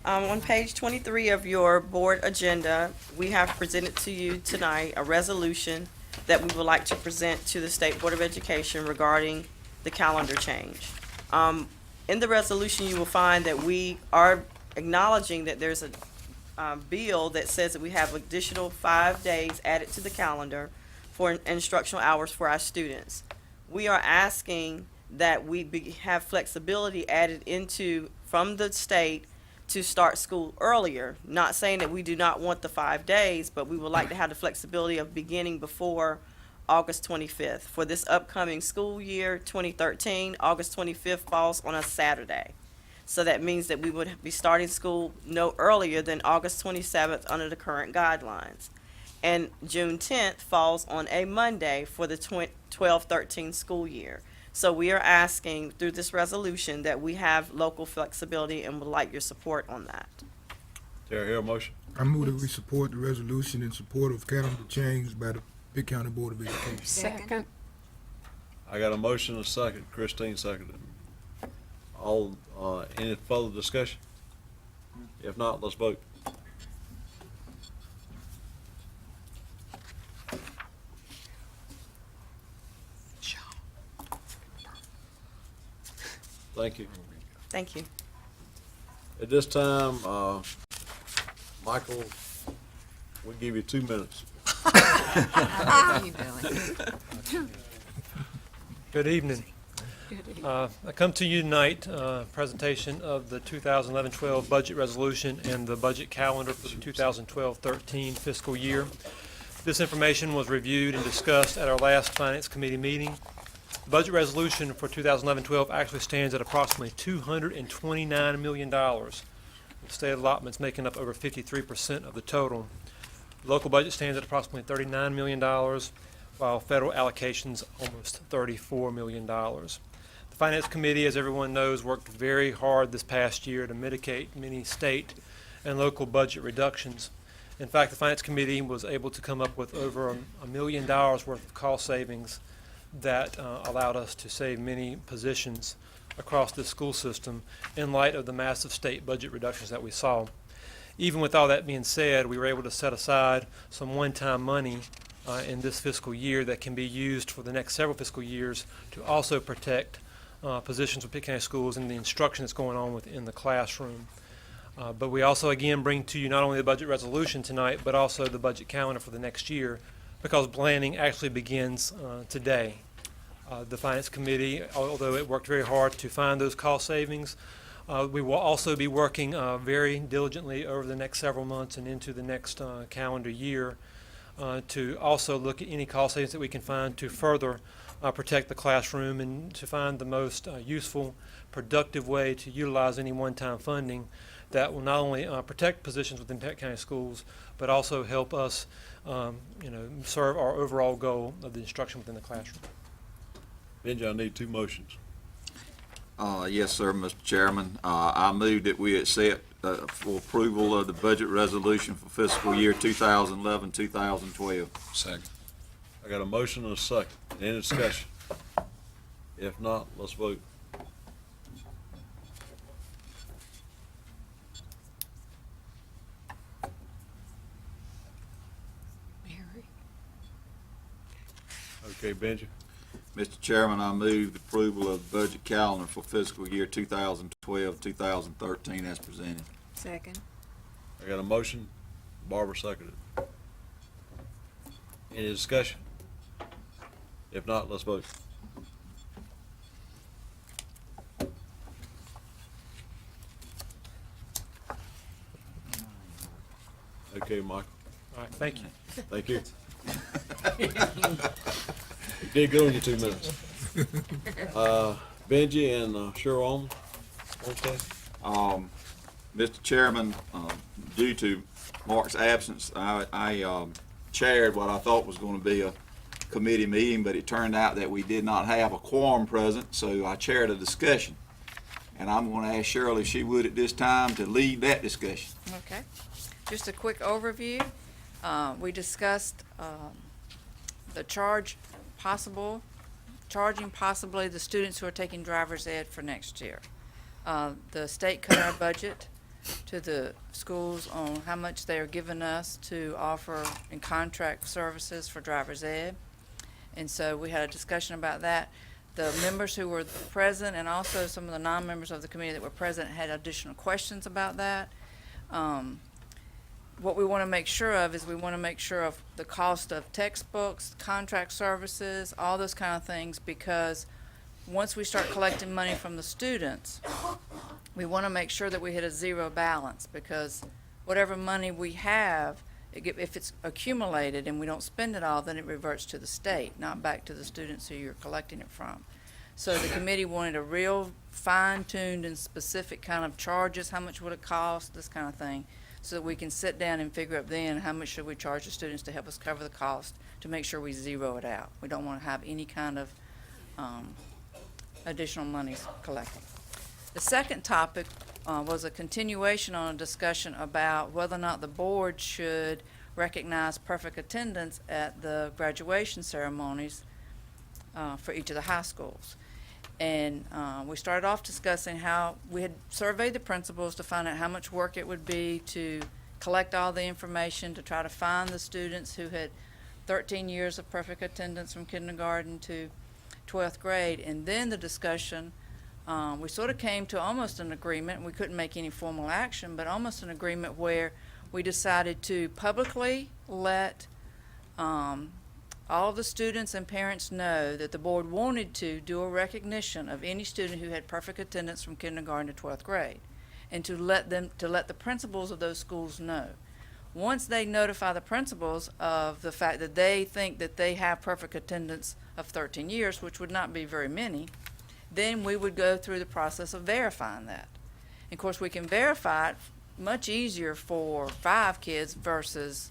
On page 23 of your board agenda, we have presented to you tonight a resolution that we would like to present to the State Board of Education regarding the calendar change. In the resolution, you will find that we are acknowledging that there's a bill that says that we have additional 5 days added to the calendar for instructional hours for our students. We are asking that we have flexibility added into from the state to start school earlier. Not saying that we do not want the 5 days, but we would like to have the flexibility of beginning before August 25th. For this upcoming school year, 2013, August 25th falls on a Saturday. So that means that we would be starting school no earlier than August 27th under the current guidelines. And June 10th falls on a Monday for the 12-13 school year. So we are asking through this resolution that we have local flexibility and would like your support on that. Do I hear a motion? I move that we support the resolution in support of calendar change by the Pitt County Board of Education. Second. I got a motion and a second. Christine seconded. All, any further discussion? If not, let's vote. Thank you. Thank you. At this time, Michael, we'll give you 2 minutes. Good evening. I come to you tonight, presentation of the 2011-12 budget resolution and the budget calendar for the 2012-13 fiscal year. This information was reviewed and discussed at our last Finance Committee meeting. The budget resolution for 2011-12 actually stands at approximately $229 million, with state allotments making up over 53% of the total. The local budget stands at approximately $39 million, while federal allocations almost $34 million. The Finance Committee, as everyone knows, worked very hard this past year to mitigate many state and local budget reductions. In fact, the Finance Committee was able to come up with over $1 million worth of cost savings that allowed us to save many positions across the school system in light of the massive state budget reductions that we saw. Even with all that being said, we were able to set aside some one-time money in this fiscal year that can be used for the next several fiscal years to also protect positions with Pitt County Schools and the instruction that's going on within the classroom. But we also again bring to you not only the budget resolution tonight, but also the budget calendar for the next year, because planning actually begins today. The Finance Committee, although it worked very hard to find those cost savings, we will also be working very diligently over the next several months and into the next calendar year to also look at any cost savings that we can find to further protect the classroom and to find the most useful, productive way to utilize any one-time funding that will not only protect positions within Pitt County Schools, but also help us serve our overall goal of the instruction within the classroom. Benji, I need 2 motions. Yes, sir, Mr. Chairman. I move that we accept for approval of the budget resolution for fiscal year 2011-2012. Second. I got a motion and a second. Any discussion? If not, let's vote. Mary. Okay, Benji. Mr. Chairman, I move the approval of the budget calendar for fiscal year 2012-2013 as presented. Second. I got a motion. Barbara seconded. Any discussion? If not, let's vote. Okay, Michael. All right, thank you. Thank you. You did good on your 2 minutes. Benji and Cheryl, okay. Mr. Chairman, due to Mark's absence, I chaired what I thought was going to be a committee meeting, but it turned out that we did not have a quorum present, so I chaired a discussion. And I'm going to ask Cheryl if she would at this time to lead that discussion. Okay. Just a quick overview. We discussed the charging possibly the students who are taking driver's ed for next year. The state cut our budget to the schools on how much they are giving us to offer in contract services for driver's ed. And so we had a discussion about that. the members who were present and also some of the non-members of the committee that were present had additional questions about that. What we want to make sure of is we want to make sure of the cost of textbooks, contract services, all those kind of things, because once we start collecting money from the students, we want to make sure that we hit a zero balance, because whatever money we have, if it's accumulated and we don't spend it all, then it reverts to the state, not back to the students who you're collecting it from. So the committee wanted a real fine-tuned and specific kind of charges, how much would it cost, this kind of thing, so that we can sit down and figure out then how much should we charge the students to help us cover the cost to make sure we zero it out. We don't want to have any kind of additional monies collected. The second topic was a continuation on a discussion about whether or not the board should recognize perfect attendance at the graduation ceremonies for each of the high schools. And we started off discussing how we had surveyed the principals to find out how much work it would be to collect all the information, to try to find the students who had 13 years of perfect attendance from kindergarten to 12th grade. And then the discussion, we sort of came to almost an agreement. We couldn't make any formal action, but almost an agreement where we decided to publicly let all of the students and parents know that the board wanted to do a recognition of any student who had perfect attendance from kindergarten to 12th grade, and to let the principals of those schools know. Once they notify the principals of the fact that they think that they have perfect attendance of 13 years, which would not be very many, then we would go through the process of verifying that. And of course, we can verify it much easier for 5 kids versus,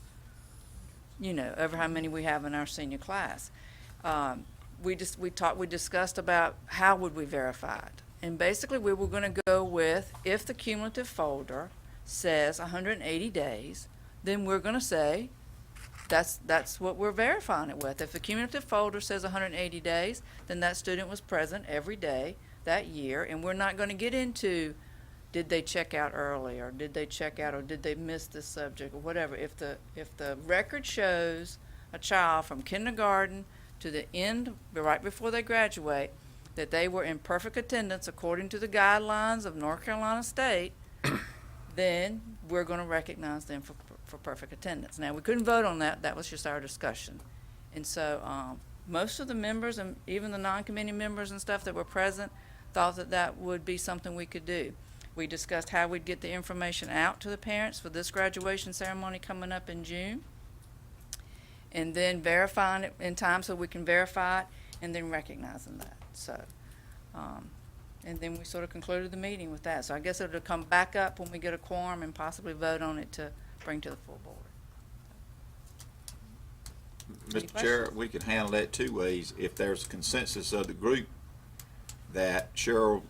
you know, over how many we have in our senior class. We discussed about how would we verify it. And basically, we were going to go with, if the cumulative folder says 180 days, then we're going to say that's what we're verifying it with. If the cumulative folder says 180 days, then that student was present every day that year, and we're not going to get into did they check out early, or did they check out, or did they miss this subject, or whatever. If the record shows a child from kindergarten to the end, right before they graduate, that they were in perfect attendance according to the guidelines of North Carolina State, then we're going to recognize them for perfect attendance. Now, we couldn't vote on that. That was just our discussion. And so most of the members, and even the non-committee members and stuff that were present, thought that that would be something we could do. We discussed how we'd get the information out to the parents for this graduation ceremony coming up in June, and then verifying it in time so we can verify it, and then recognizing that. So, and then we sort of concluded the meeting with that. So I guess it'll come back up when we get a quorum and possibly vote on it to bring to the full board. Any Mr. Chair, questions? we could handle that 2 ways. If there's a consensus of the group that Cheryl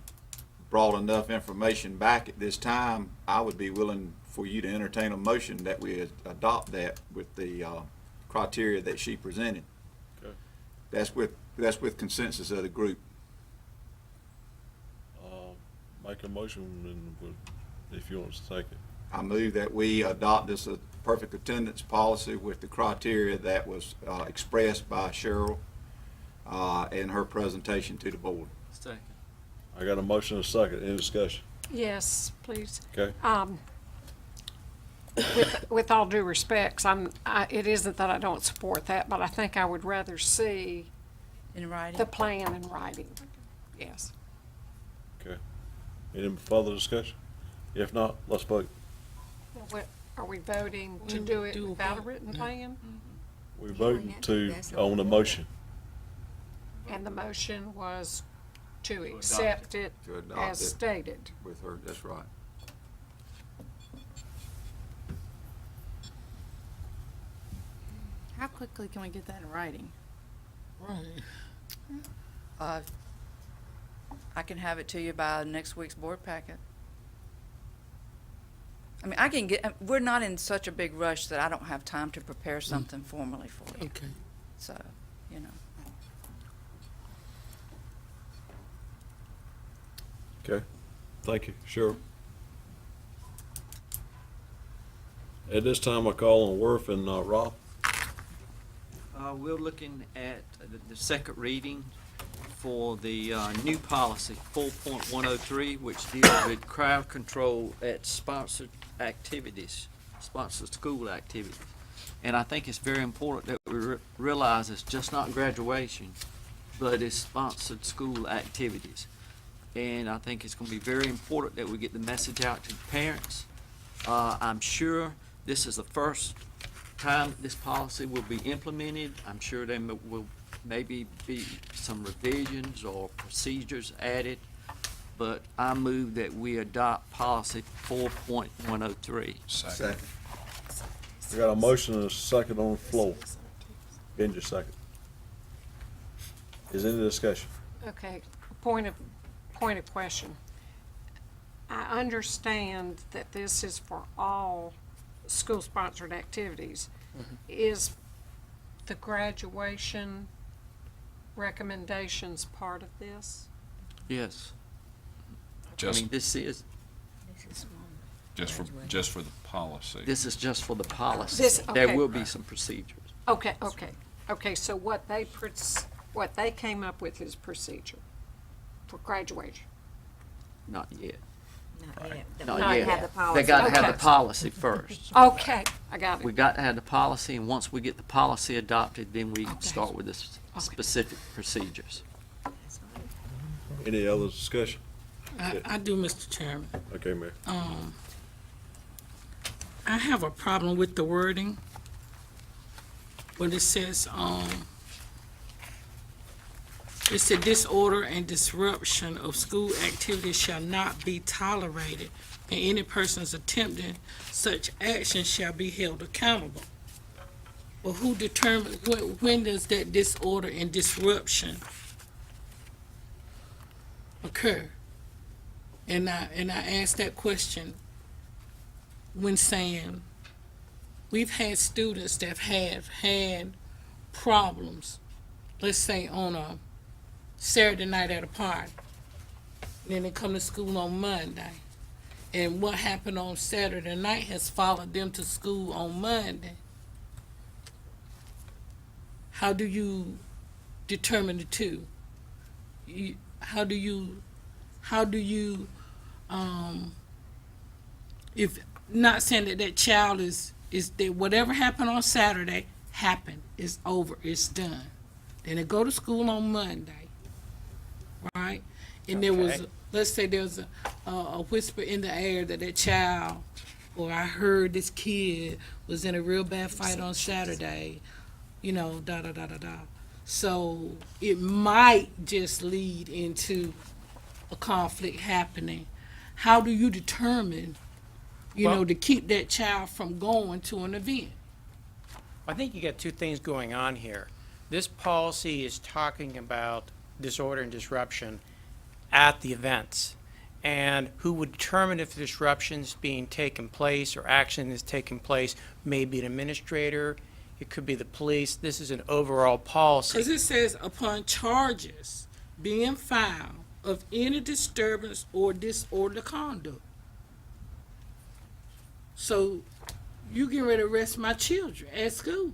brought enough information back at this time, I would be willing for you to entertain a motion that we adopt that with the criteria that she presented. Okay. That's with consensus of the group. Make a motion, and if you want to take it. I move that we adopt this perfect attendance policy with the criteria that was expressed by Cheryl in her presentation to the board. Second. I got a motion and a second. Any discussion? Yes, please. Okay. With all due respects, it isn't that I don't support that, but I think I would rather see In writing? the plan in writing. Yes. Okay. Any further discussion? If not, let's vote. Are we voting to do it without a written plan? We're voting on the motion. And the motion was to accept it To adopt as it. stated. With her, that's right. How quickly can we get that in writing? Right. I can have it to you by next week's board packet. I mean, I can we're not in such a big rush that I don't have time to prepare something formally for you. Okay. So, you know. Okay. Thank you. Sure. At this time, I call on Worth and Rob. We're looking at the second reading for the new policy, 4.103, which deals with crowd control at sponsored activities, sponsored school activities. And I think it's very important that we realize it's just not graduation, but it's sponsored school activities. And I think it's going to be very important that we get the message out to the parents. I'm sure this is the first time this policy will be implemented. I'm sure there will maybe be some revisions or procedures added, but I move that we adopt policy 4.103. Second. We got a motion and a second on the floor. Ginger, second. Is any discussion? Okay, point of question. I understand that this is for all school-sponsored activities. Is the graduation recommendations part of this? Yes. I Just, mean, this is just for the policy. This is just for the policy. This- There okay. will be some procedures. Okay, so what they came up with is procedure for graduation. Not yet. Not yet. Not Not yet. have the policy. They got to have Okay. the policy first. Okay, I got We it. got to have the policy, and once we get the policy adopted, then we Okay. start with the specific procedures. Any other discussion? I do, Mr. Chairman. Okay, Mayor. I have a problem with the wording when it says, it said disorder and disruption of school activities shall not be tolerated, and any persons attempting such action shall be held accountable. Well, who determines, when does that disorder and disruption occur? And I asked that question when saying, we've had students that have had problems, let's say on a Saturday night at a party. Then they come to school on Monday. And what happened on Saturday night has followed them to school on Monday. How do you determine the two? How do you, if, not saying that that child is that whatever happened on Saturday happened, it's over, it's done. Then they go to school on Monday, right? And there was, let's say there was a whisper in the air that that child, or I heard this kid was in a real bad fight on Saturday, you know, da da da da da. So it might just lead into a conflict happening. How do you determine, you know, to keep that child from going to an event? I think you got two things going on here. This policy is talking about disorder and disruption at the events, and who would determine if the disruption's being taken place or action is taking place may be an administrator, it could be the police. This is an overall policy. Because it says upon charges being filed of any disturbance or disorderly conduct. So you get ready to arrest my children at school.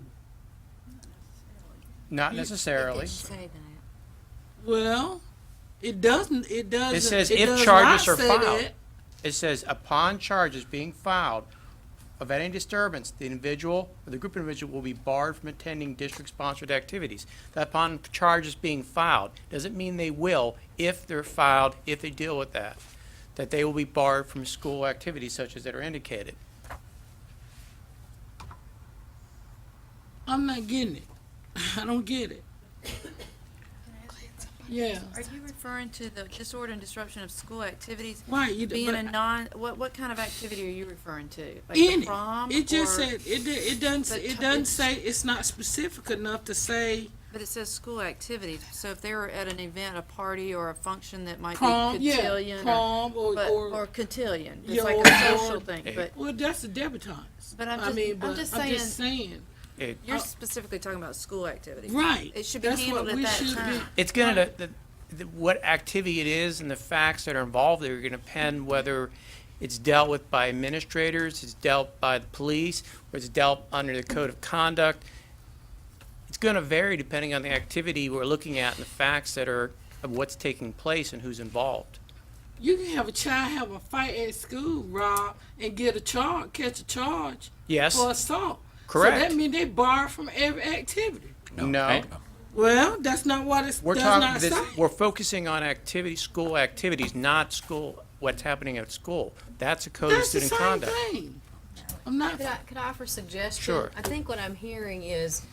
Not necessarily. Say that. Well, it doesn't, It says it if does charges not are say filed. that. It says upon charges being filed of any disturbance, the individual or the group of individuals will be barred from attending district-sponsored activities. That upon charges being filed doesn't mean they will, if they're filed, if they deal with that they will be barred from school activities such as that are indicated. I'm not getting it. I don't get it. Yeah. Are you referring to the disorder and disruption of school activities? Right, Being but a what kind of activity are you referring to? Like In the prom? it just or- said, it doesn't say, it's not specific enough to say But it says school activities, so if they were at an event, a party, or a function that might prom, be yeah, cotillion. prom or cotillion, it's yeah, like or- a social thing, but. well, that's the debutantes. But I'm I just, mean, but I'm just I'm saying, just saying. you're specifically talking about school activities. Right. It should be That's what handled at we that should be- time. It's going to, what activity it is and the facts that are involved there are going to depend whether it's dealt with by administrators, it's dealt by the police, or it's dealt under the code of conduct. It's going to vary depending on the activity we're looking at and the facts that are of what's taking place and who's involved. You can have a child have a fight at school, Rob, and get a charge, catch a charge Yes. for assault. Correct. So that means they barred from every activity. No. Well, that's not what it's We're does talking, not say. we're focusing on school activities, not what's happening at school. That's a code of That's the student same conduct. thing. I'm not. Could I offer a suggestion? Sure. I think what I'm hearing is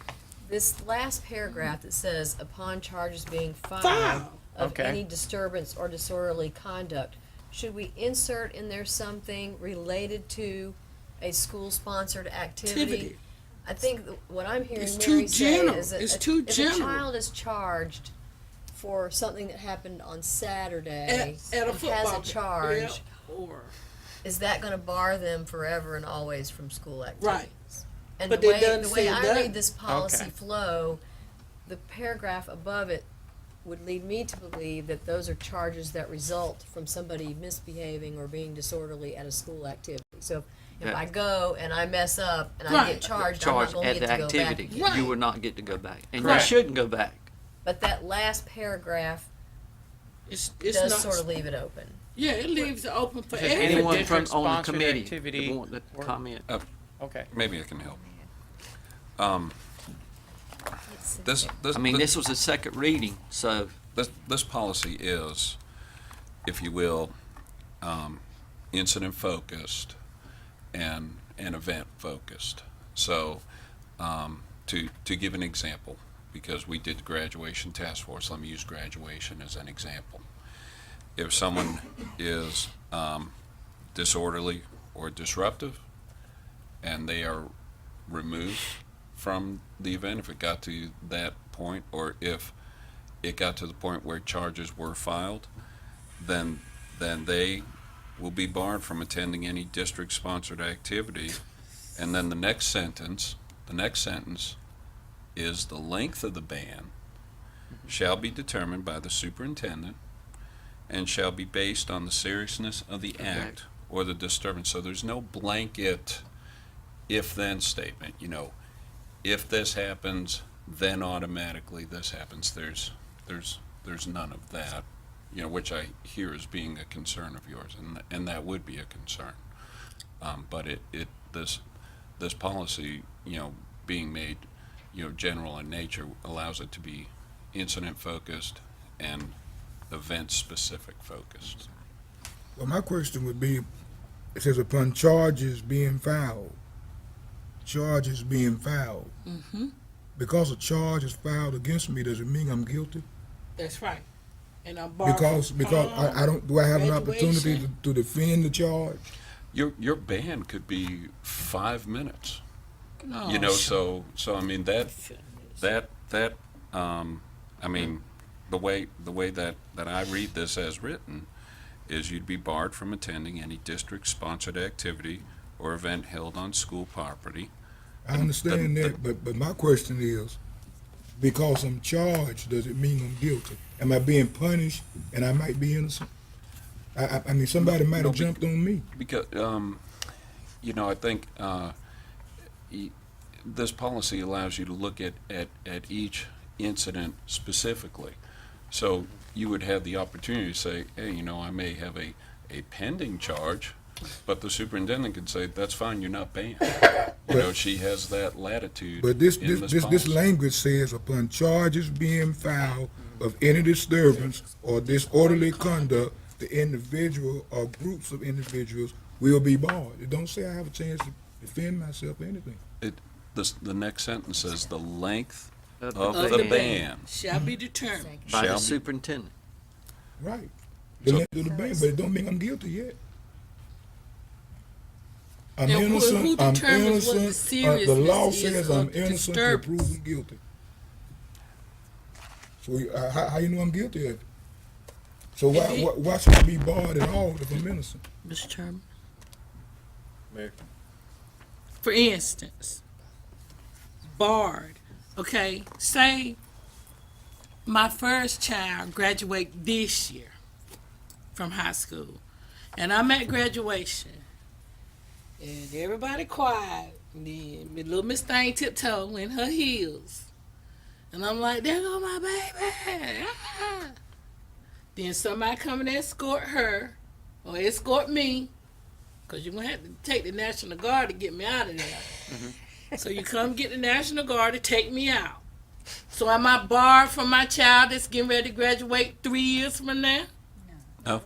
this last paragraph that says, upon charges being filed of Okay. any disturbance or disorderly conduct, should we insert in there something related to a school-sponsored activity? Activity. I think what I'm hearing It's Mary too say general. is that It's too if general. a child is charged for something that happened on Saturday At a and football has a game. charge, Yeah, or is that going to bar them forever and always from school activities? Right. And But the it way, doesn't the way say I that. read this policy Okay. flow, the paragraph above it would lead me to believe that those are charges that result from somebody misbehaving or being disorderly at a school activity. So if Yeah. I go and I mess up and I Right. get charged, I'm not Charge going at to the get to go back activity. again. You would not get to go back. And Correct. you shouldn't go back. But that last paragraph it's does not. sort of leave it open. Yeah, it leaves it open for If it's everyone. Anyone from district-sponsored on the committee activity that want to or- comment. Okay. Maybe I can help. This, I mean, this was a second reading, so this policy is, if you will, incident focused and event focused. So, to give an example, because we did the graduation task force, let me use graduation as an example. If someone is disorderly or disruptive, and they are removed from the event, if it got to that point, or if it got to the point where charges were filed, then they will be barred from attending any district-sponsored activity. And then the next sentence is the length of the ban shall be determined by the superintendent and shall be based on the seriousness of the act or the disturbance. So there's no blanket if-then statement, if this happens, then automatically this happens. There's none of that, which I hear as being a concern of yours, and that would be a concern. But this policy, being made, general in nature, allows it to be incident focused and event specific focused. Well, my question would be, it says upon charges being filed. Charges being filed. Mm-hmm. Because a charge is filed against me, does it mean I'm guilty? That's right. And I'm barred Because from I don't, do I have an graduation. opportunity to defend the charge? Your ban could be 5 minutes. No, So I mean that I mean the way that I read this as written is you'd be barred from attending any district sponsored activity or event held on school property. I understand that, but my question is, because I'm charged, does it mean I'm guilty? Am I being punished and I might be innocent? I mean, somebody might have jumped on me. Because I think this policy allows you to look at each incident specifically. So you would have the opportunity to say, hey, I may have a pending charge, but the superintendent could say, that's fine, you're not banned. She has that latitude. But this policy. language says, upon charges being filed of any disturbance or disorderly conduct, the individual or groups of individuals will be barred. It don't say I have a chance to defend myself or anything. The next sentence says the length Of of the the ban. ban shall be determined by the shall be- superintendent. Right. The So- length of the ban, but it don't mean I'm guilty yet. I'm Now, who innocent. I'm determines what the innocent. The law seriousness says is I'm of the innocent to disturbance? prove I'm guilty. So how you know I'm guilty of it? So why should I be barred at all if I'm innocent? Mr. Chairman. For instance, barred. Okay, say my first child graduate this year from high school, and I'm at graduation, and everybody quiet, and then little Miss Thing tiptoe in her heels, and I'm like, there go my baby. then somebody come and escort her or escort me, because you're going to have to take the National Guard to get me out of there. So you come get the National Guard to take me out. So am I barred from my child that's getting ready to graduate 3 years from now? No.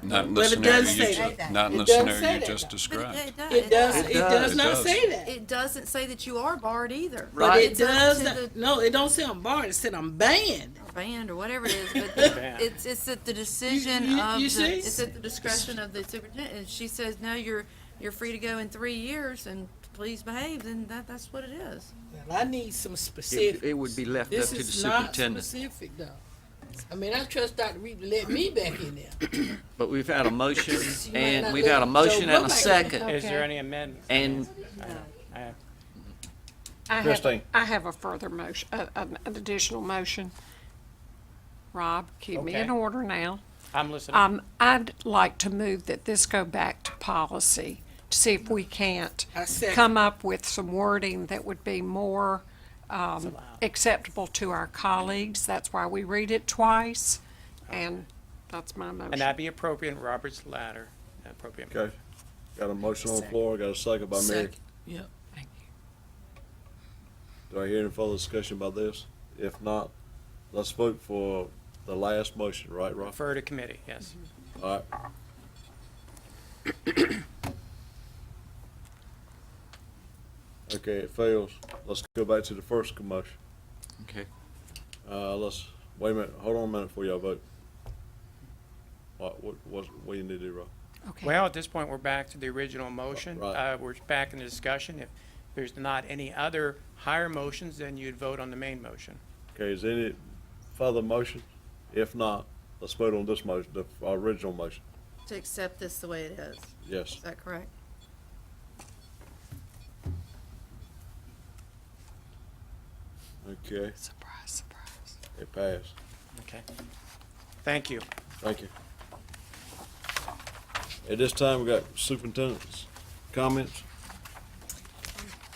Not in the But it scenario does you say just, that. not in It the doesn't scenario say you that, just though. described. It does not say that. It doesn't say that you are barred either. But it It's up does to not, no, it don't say I'm barred, it said I'm banned. band or whatever it is, but it's at the decision of you see? it's at the discretion of the superintendent. And she says, no, you're free to go in 3 years and please behave, then that's what it is. Well, I need some specifics. It would be left up This to the is not superintendent. specific, though. I mean, I trust Dr. Reed to let me back in there. But we've had a motion, might and not we've let had a motion Joe and a go back in. second. Is there any amendments? And I have a further motion, an additional motion. Rob, keep me in Okay. order now. I'm listening. I'd like to move that this go back to policy, to see if we can't I second. come up with some wording that would be more acceptable to our colleagues. That's why we read it twice, and that's my motion. And that'd be appropriate in Robert's ladder. Appropriate. Okay. Got a motion on the floor, got a second by Mary. Second. Yep. Do I hear any further discussion about this? If not, let's vote for the last motion, right, Rob? Refer to committee, yes. All right. Okay, it fails. Let's go back to the first motion. Okay. Wait a minute, hold on a minute before y'all vote. What do you need to do, Rob? Okay. Well, at this point, we're back to the original motion. Right. We're back in the discussion. If there's not any other higher motions, then you'd vote on the main motion. Okay, is there any further motion? If not, let's vote on this motion, the original motion. To accept this the way it is. Yes. Is that correct? Okay, Surprise, surprise. it passed. Okay. Thank you. Thank you. At this time, we got superintendent's comments.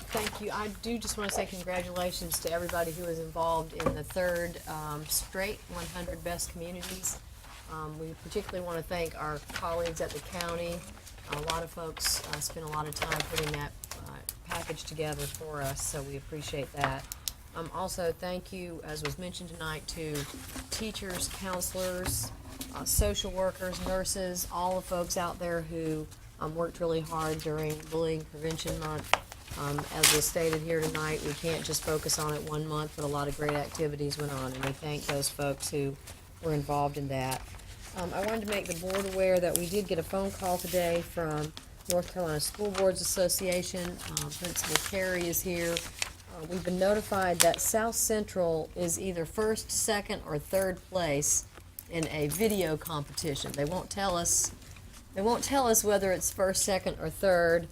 Thank you. I do just want to say congratulations to everybody who was involved in the third straight 100 Best Communities. We particularly want to thank our colleagues at the county. A lot of folks spent a lot of time putting that package together for us, so we appreciate that. Also, thank you, as was mentioned tonight, to teachers, counselors, social workers, nurses, all the folks out there who worked really hard during Bullying Prevention Month. As was stated here tonight, we can't just focus on it 1 month, but a lot of great activities went on, and we thank those folks who were involved in that. I wanted to make the board aware that we did get a phone call today from North Carolina School Boards Association. Principal Carey is here. We've been notified that South Central is either first, second, or third place in a video competition. They won't tell us whether it's first, second, or third.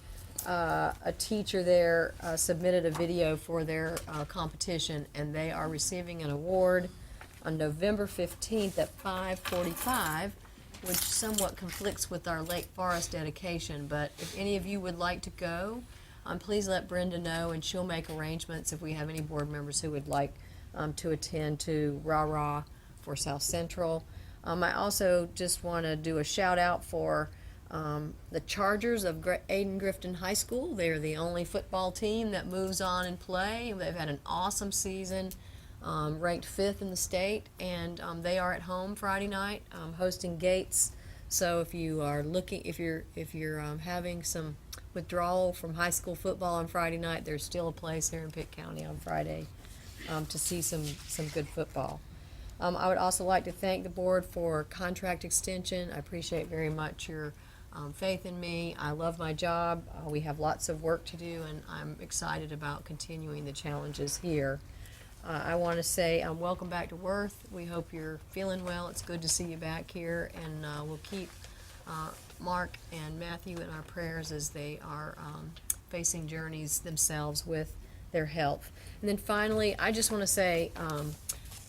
A teacher there submitted a video for their competition, and they are receiving an award on November 15th at 5:45, which somewhat conflicts with our Lake Forest dedication. But if any of you would like to go, please let Brenda know, and she'll make arrangements if we have any board members who would like to attend to Rah-Rah for South Central. I also just want to do a shout out for the Chargers of Aden Grifton High School. They're the only football team that moves on and play. They've had an awesome season, ranked 5th in the state, and they are at home Friday night hosting Gates. So if you are looking, if you're having some withdrawal from high school football on Friday night, there's still a place here in Pitt County on Friday to see some good football. I would also like to thank the board for contract extension. I appreciate very much your faith in me. I love my job. We have lots of work to do, and I'm excited about continuing the challenges here. I want to say welcome back to Worth. We hope you're feeling well. It's good to see you back here, and we'll keep Mark and Matthew in our prayers as they are facing journeys themselves with their health. And then finally, I just want to say,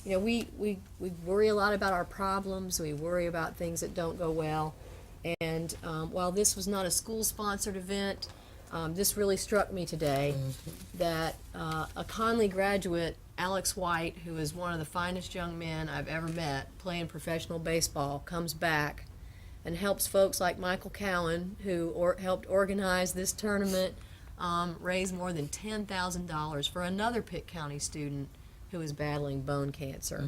we worry a lot about our problems. We worry about things that don't go well. And while this was not a school-sponsored event, this really struck me today, that a Conley graduate Alex White, who is one of the finest young men I've ever met playing professional baseball, comes back and helps folks like Michael Cowan, who helped organize this tournament, raise more than $10,000 for another Pitt County student who is battling bone cancer.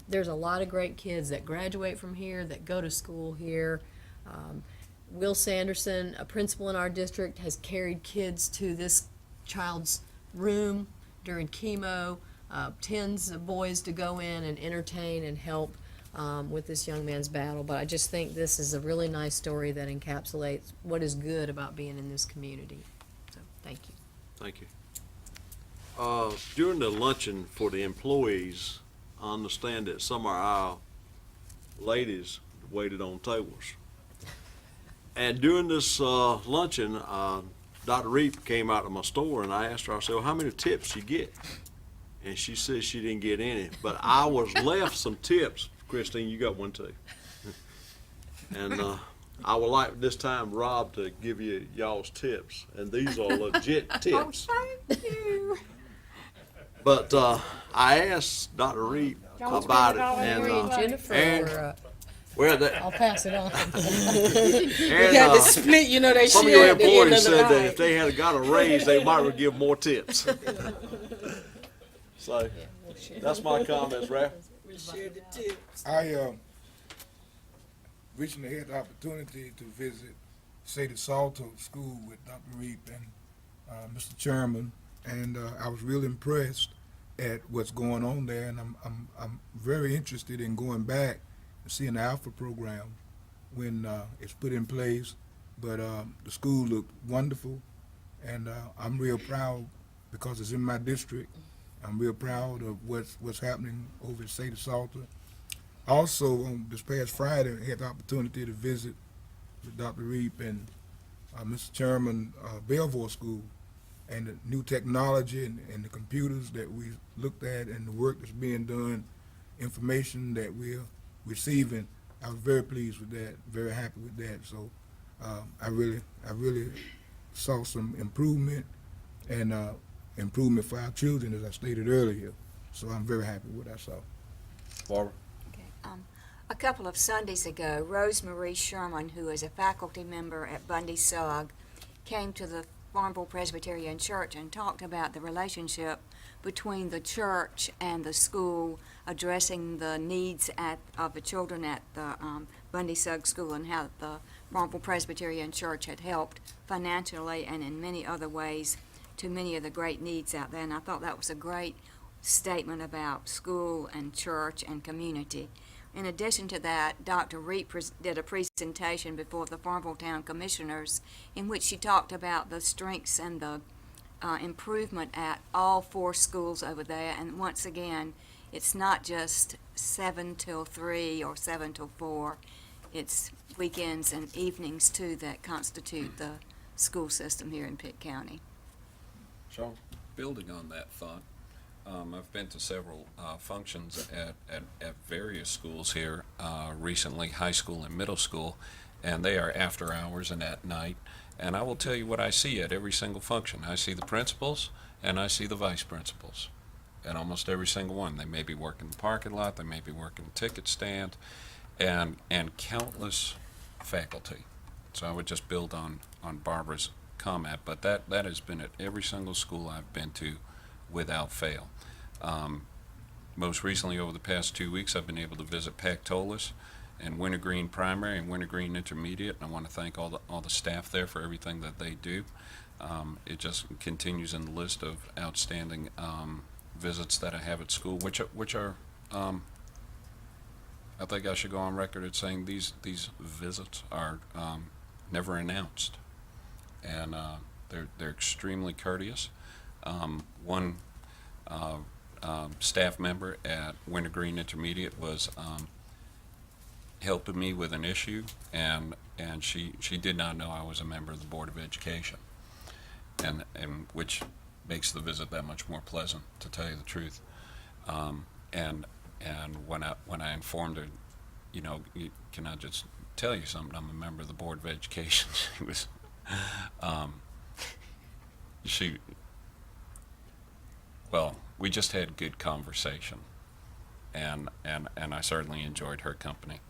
There's a lot of great kids that graduate from here, that go to school here. Will Sanderson, a principal in our district, has carried kids to this child's room during chemo, tens of boys to go in and entertain and help with this young man's battle. But I just think this is a really nice story that encapsulates what is good about being in this community. So, thank you. Thank you. During the luncheon for the employees, I understand that some of our ladies waited on tables. And during this luncheon, Dr. Reap came out of my store and I asked her, I said, well, how many tips you get? And she said she didn't get any, but I was left some tips. Christine, you got one too. And I would like this time Rob to give you y'all's tips, and these are legit tips. Oh, thank you. But I asked Dr. Reap about it, and Jennifer, I'll pass it on. We got to split, you know, they some of share your at the end employees of the said that night. if they had got a raise, they might would give more tips. So that's my comments, Ralph. I recently had the opportunity to visit Sadie Salter School with Dr. Reap and Mr. Chairman, and I was really impressed at what's going on there, and I'm very interested in going back and seeing the Alpha program when it's put in place. But the school looked wonderful, and I'm real proud because it's in my district. I'm real proud of what's happening over at Sadie Salter. Also, on this past Friday, I had the opportunity to visit with Dr. Reap and Mr. Chairman Belvoir School, and the new technology and the computers that we looked at and the work that's being done, information that we're receiving. I was very pleased with that, very happy with that. So I really saw some improvement and improvement for our children, as I stated earlier. So I'm very happy with what I saw. Barbara? A couple of Sundays ago, Rosemarie Sherman, who is a faculty member at Bundy Sugg, came to the Farmville Presbyterian Church and talked about the relationship between the church and the school, addressing the needs of the children at the Bundy Sugg School, and how the Farmville Presbyterian Church had helped financially and in many other ways to many of the great needs out there. And I thought that was a great statement about school and church and community. In addition to that, Dr. Reap did a presentation before the Farmville Town Commissioners in which she talked about the strengths and the improvement at all 4 schools over there. And once again, it's not just 7 till 3 or 7 till 4. It's weekends and evenings, too, that constitute the school system here in Pitt County. Sean? Building on that thought, I've been to several functions at various schools here recently, high school and middle school, and they are after hours and at night. And I will tell you what I see at every single function. I see the principals and I see the vice principals at almost every single one. They may be working the parking lot, they may be working the ticket stand, and countless faculty. So I would just build on Barbara's comment, but that has been at every single school I've been to without fail. Most recently, over the past 2 weeks, I've been able to visit Pactolus and Wintergreen Primary and Wintergreen Intermediate, and I want to thank all the staff there for everything that they do. It just continues in the list of outstanding visits that I have at school, which are I think I should go on record at saying these visits are never announced, and they're extremely courteous. One staff member at Wintergreen Intermediate was helping me with an issue, and she did not know I was a member of the Board of Education, and which makes the visit that much more pleasant, to tell you the truth. And when I informed her, you know, can I just tell you something? I'm a member of the Board of Education. She was, well, we just had good conversation, and I certainly enjoyed her company.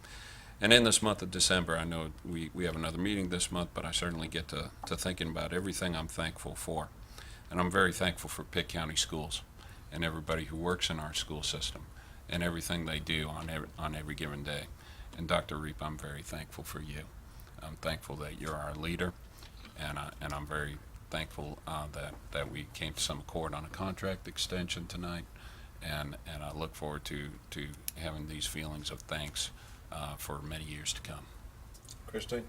And in this month of December, I know we have another meeting this month, but I certainly get to thinking about everything I'm thankful for. And I'm very thankful for Pitt County Schools and everybody who works in our school system and everything they do on every given day. And Dr. Reap, I'm very thankful for you. I'm thankful that you're our leader, and I'm very thankful that we came to some accord on a contract extension tonight, and I look forward to having these feelings of thanks for many years to come. Christine?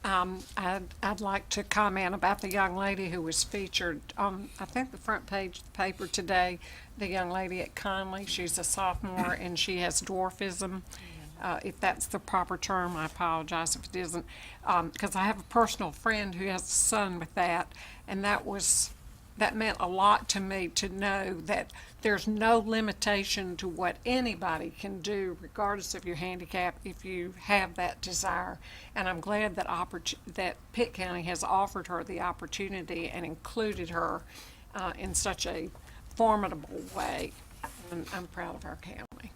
I'd like to comment about the young lady who was featured on, I think, the front page of the paper today, the young lady at Conley. She's a sophomore and she has dwarfism. If that's the proper term, I apologize if it isn't, because I have a personal friend who has a son with that, and that meant a lot to me to know that there's no limitation to what anybody can do, regardless of your handicap, if you have that desire. And I'm glad that Pitt County has offered her the opportunity and included her in such a formidable way. And I'm proud of our county.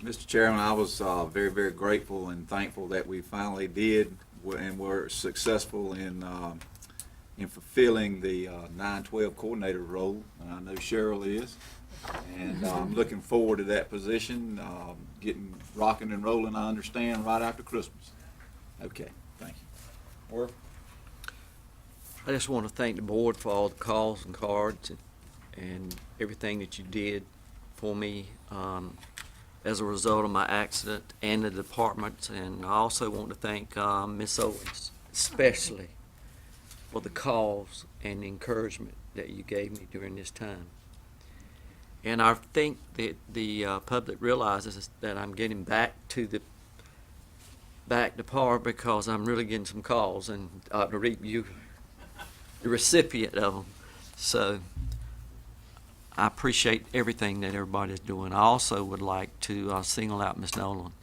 Mr. Chairman, I was very, very grateful and thankful that we finally did and were successful in fulfilling the 9-12 coordinator role, and I know Cheryl is. And I'm looking forward to that position, getting rocking and rolling, I understand, right after Christmas. Okay, thank you. Work? I just want to thank the board for all the calls and cards and everything that you did for me as a result of my accident and the departments. And I also want to thank Ms. Owens, especially for the calls and the encouragement that you gave me during this time. And I think that the public realizes that I'm getting back to par because I'm really getting some calls, and Dr. Reap, you the recipient of them. So I appreciate everything that everybody's doing. I also would like to single out Ms. Nolan,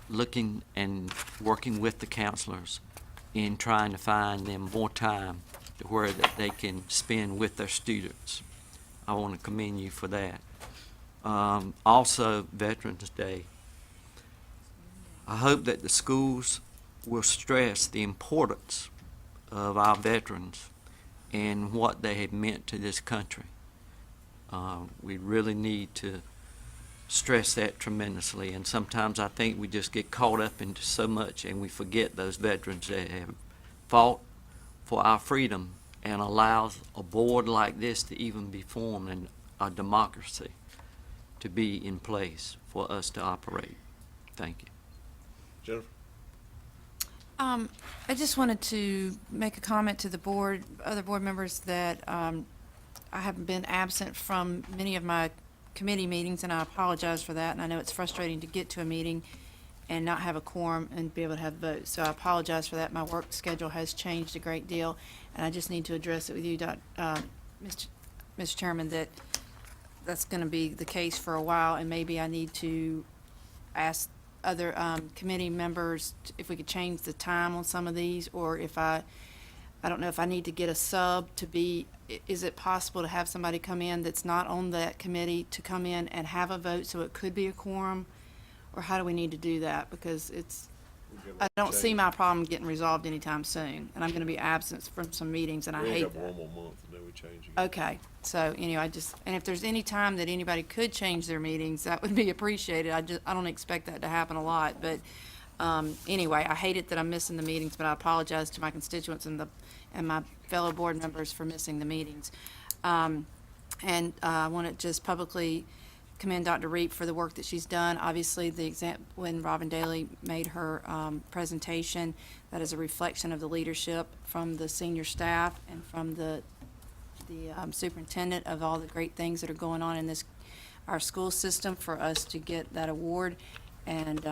looking and working with the counselors in trying to find them more time to where that they can spend with their students. I want to commend you for that. Also, Veterans Day. I hope that the schools will stress the importance of our veterans and what they have meant to this country. We really need to stress that tremendously, and sometimes I think we just get caught up into so much and we forget those veterans that have fought for our freedom and allows a board like this to even be formed and a democracy to be in place for us to operate. Thank you. Jennifer? I just wanted to make a comment to the board, other board members, that I have been absent from many of my committee meetings, and I apologize for that. And I know it's frustrating to get to a meeting and not have a quorum and be able to have votes. So I apologize for that. My work schedule has changed a great deal, and I just need to address it with you, Mr. Chairman, that that's going to be the case for a while, and maybe I need to ask other committee members if we could change the time on some of these, or if I don't know if I need to get a sub to be, is it possible to have somebody come in that's not on that committee to come in and have a vote so it could be a quorum? Or how do we need to do that? Because I don't see my problem getting resolved anytime soon, and I'm going to be absent from some meetings, and I hate that. We have one more month, and then we change again. Okay, so anyway, and if there's any time that anybody could change their meetings, that would be appreciated. I don't expect that to happen a lot, but anyway, I hate it that I'm missing the meetings, but I apologize to my constituents and my fellow board members for missing the meetings. And I want to just publicly commend Dr. Reap for the work that she's done. Obviously, when Robin Daly made her presentation, that is a reflection of the leadership from the senior staff and from the superintendent of all the great things that are going on in our school system for us to get that award. And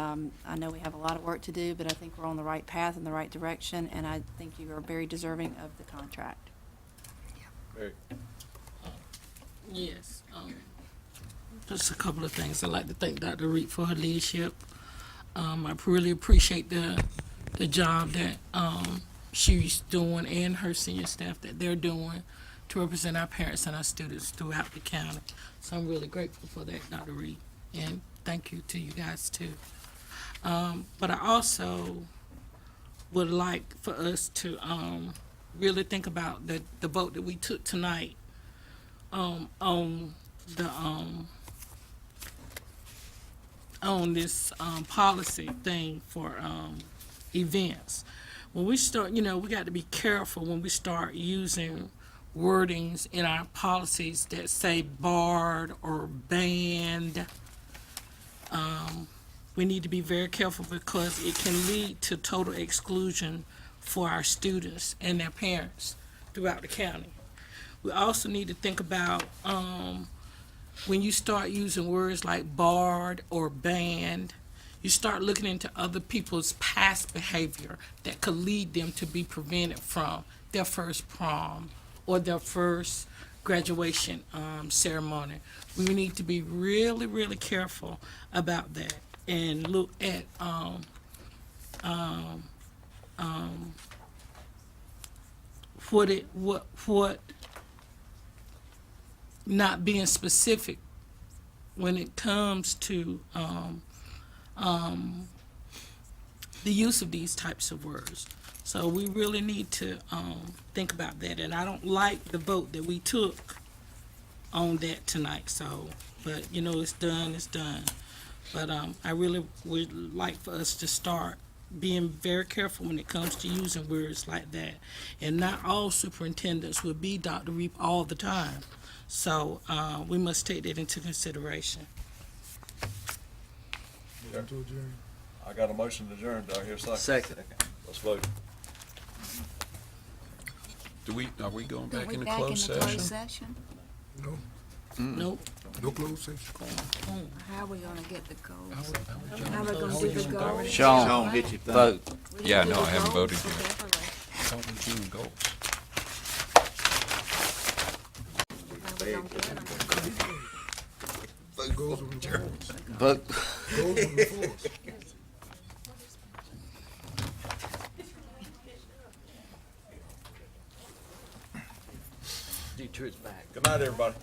I know we have a lot of work to do, but I think we're on the right path in the right direction, and I think you are very deserving of the contract. Very. Yes. Just a couple of things. I'd like to thank Dr. Reap for her leadership. I really appreciate the job that she's doing and her senior staff that they're doing to represent our parents and our students throughout the county. So I'm really grateful for that, Dr. Reed, and thank you to you guys too. But I also would like for us to really think about the vote that we took tonight on this policy thing for events. When we start, we got to be careful when we start using wordings in our policies that say barred or banned. We need to be very careful because it can lead to total exclusion for our students and their parents throughout the county. We also need to think about when you start using words like barred or banned, you start looking into other people's past behavior that could lead them to be prevented from their first prom or their first graduation ceremony. We need to be really, really careful about that and look at what not being specific when it comes to the use of these types of words. So we really need to think about that. And I don't like the vote that we took on that tonight. So, but it's done, it's done. But I really would like for us to start being very careful when it comes to using words like that. And not all superintendents will be Dr. Reap all the time. So we must take that into consideration. I got a motion to adjourn. Do I hear a second? Second. Let's vote. Are we going back we into back closed into closed session? session? No, Nope. no closed session. How are we gonna get the goals? How are we gonna do the goals? Sean, hit your vote. Yeah, no, I haven't voted Goals, yet. definitely. Thought we June goals. How we gonna get 'em? Goals on the floor. Vote. Goals on the floor. Good night, everybody.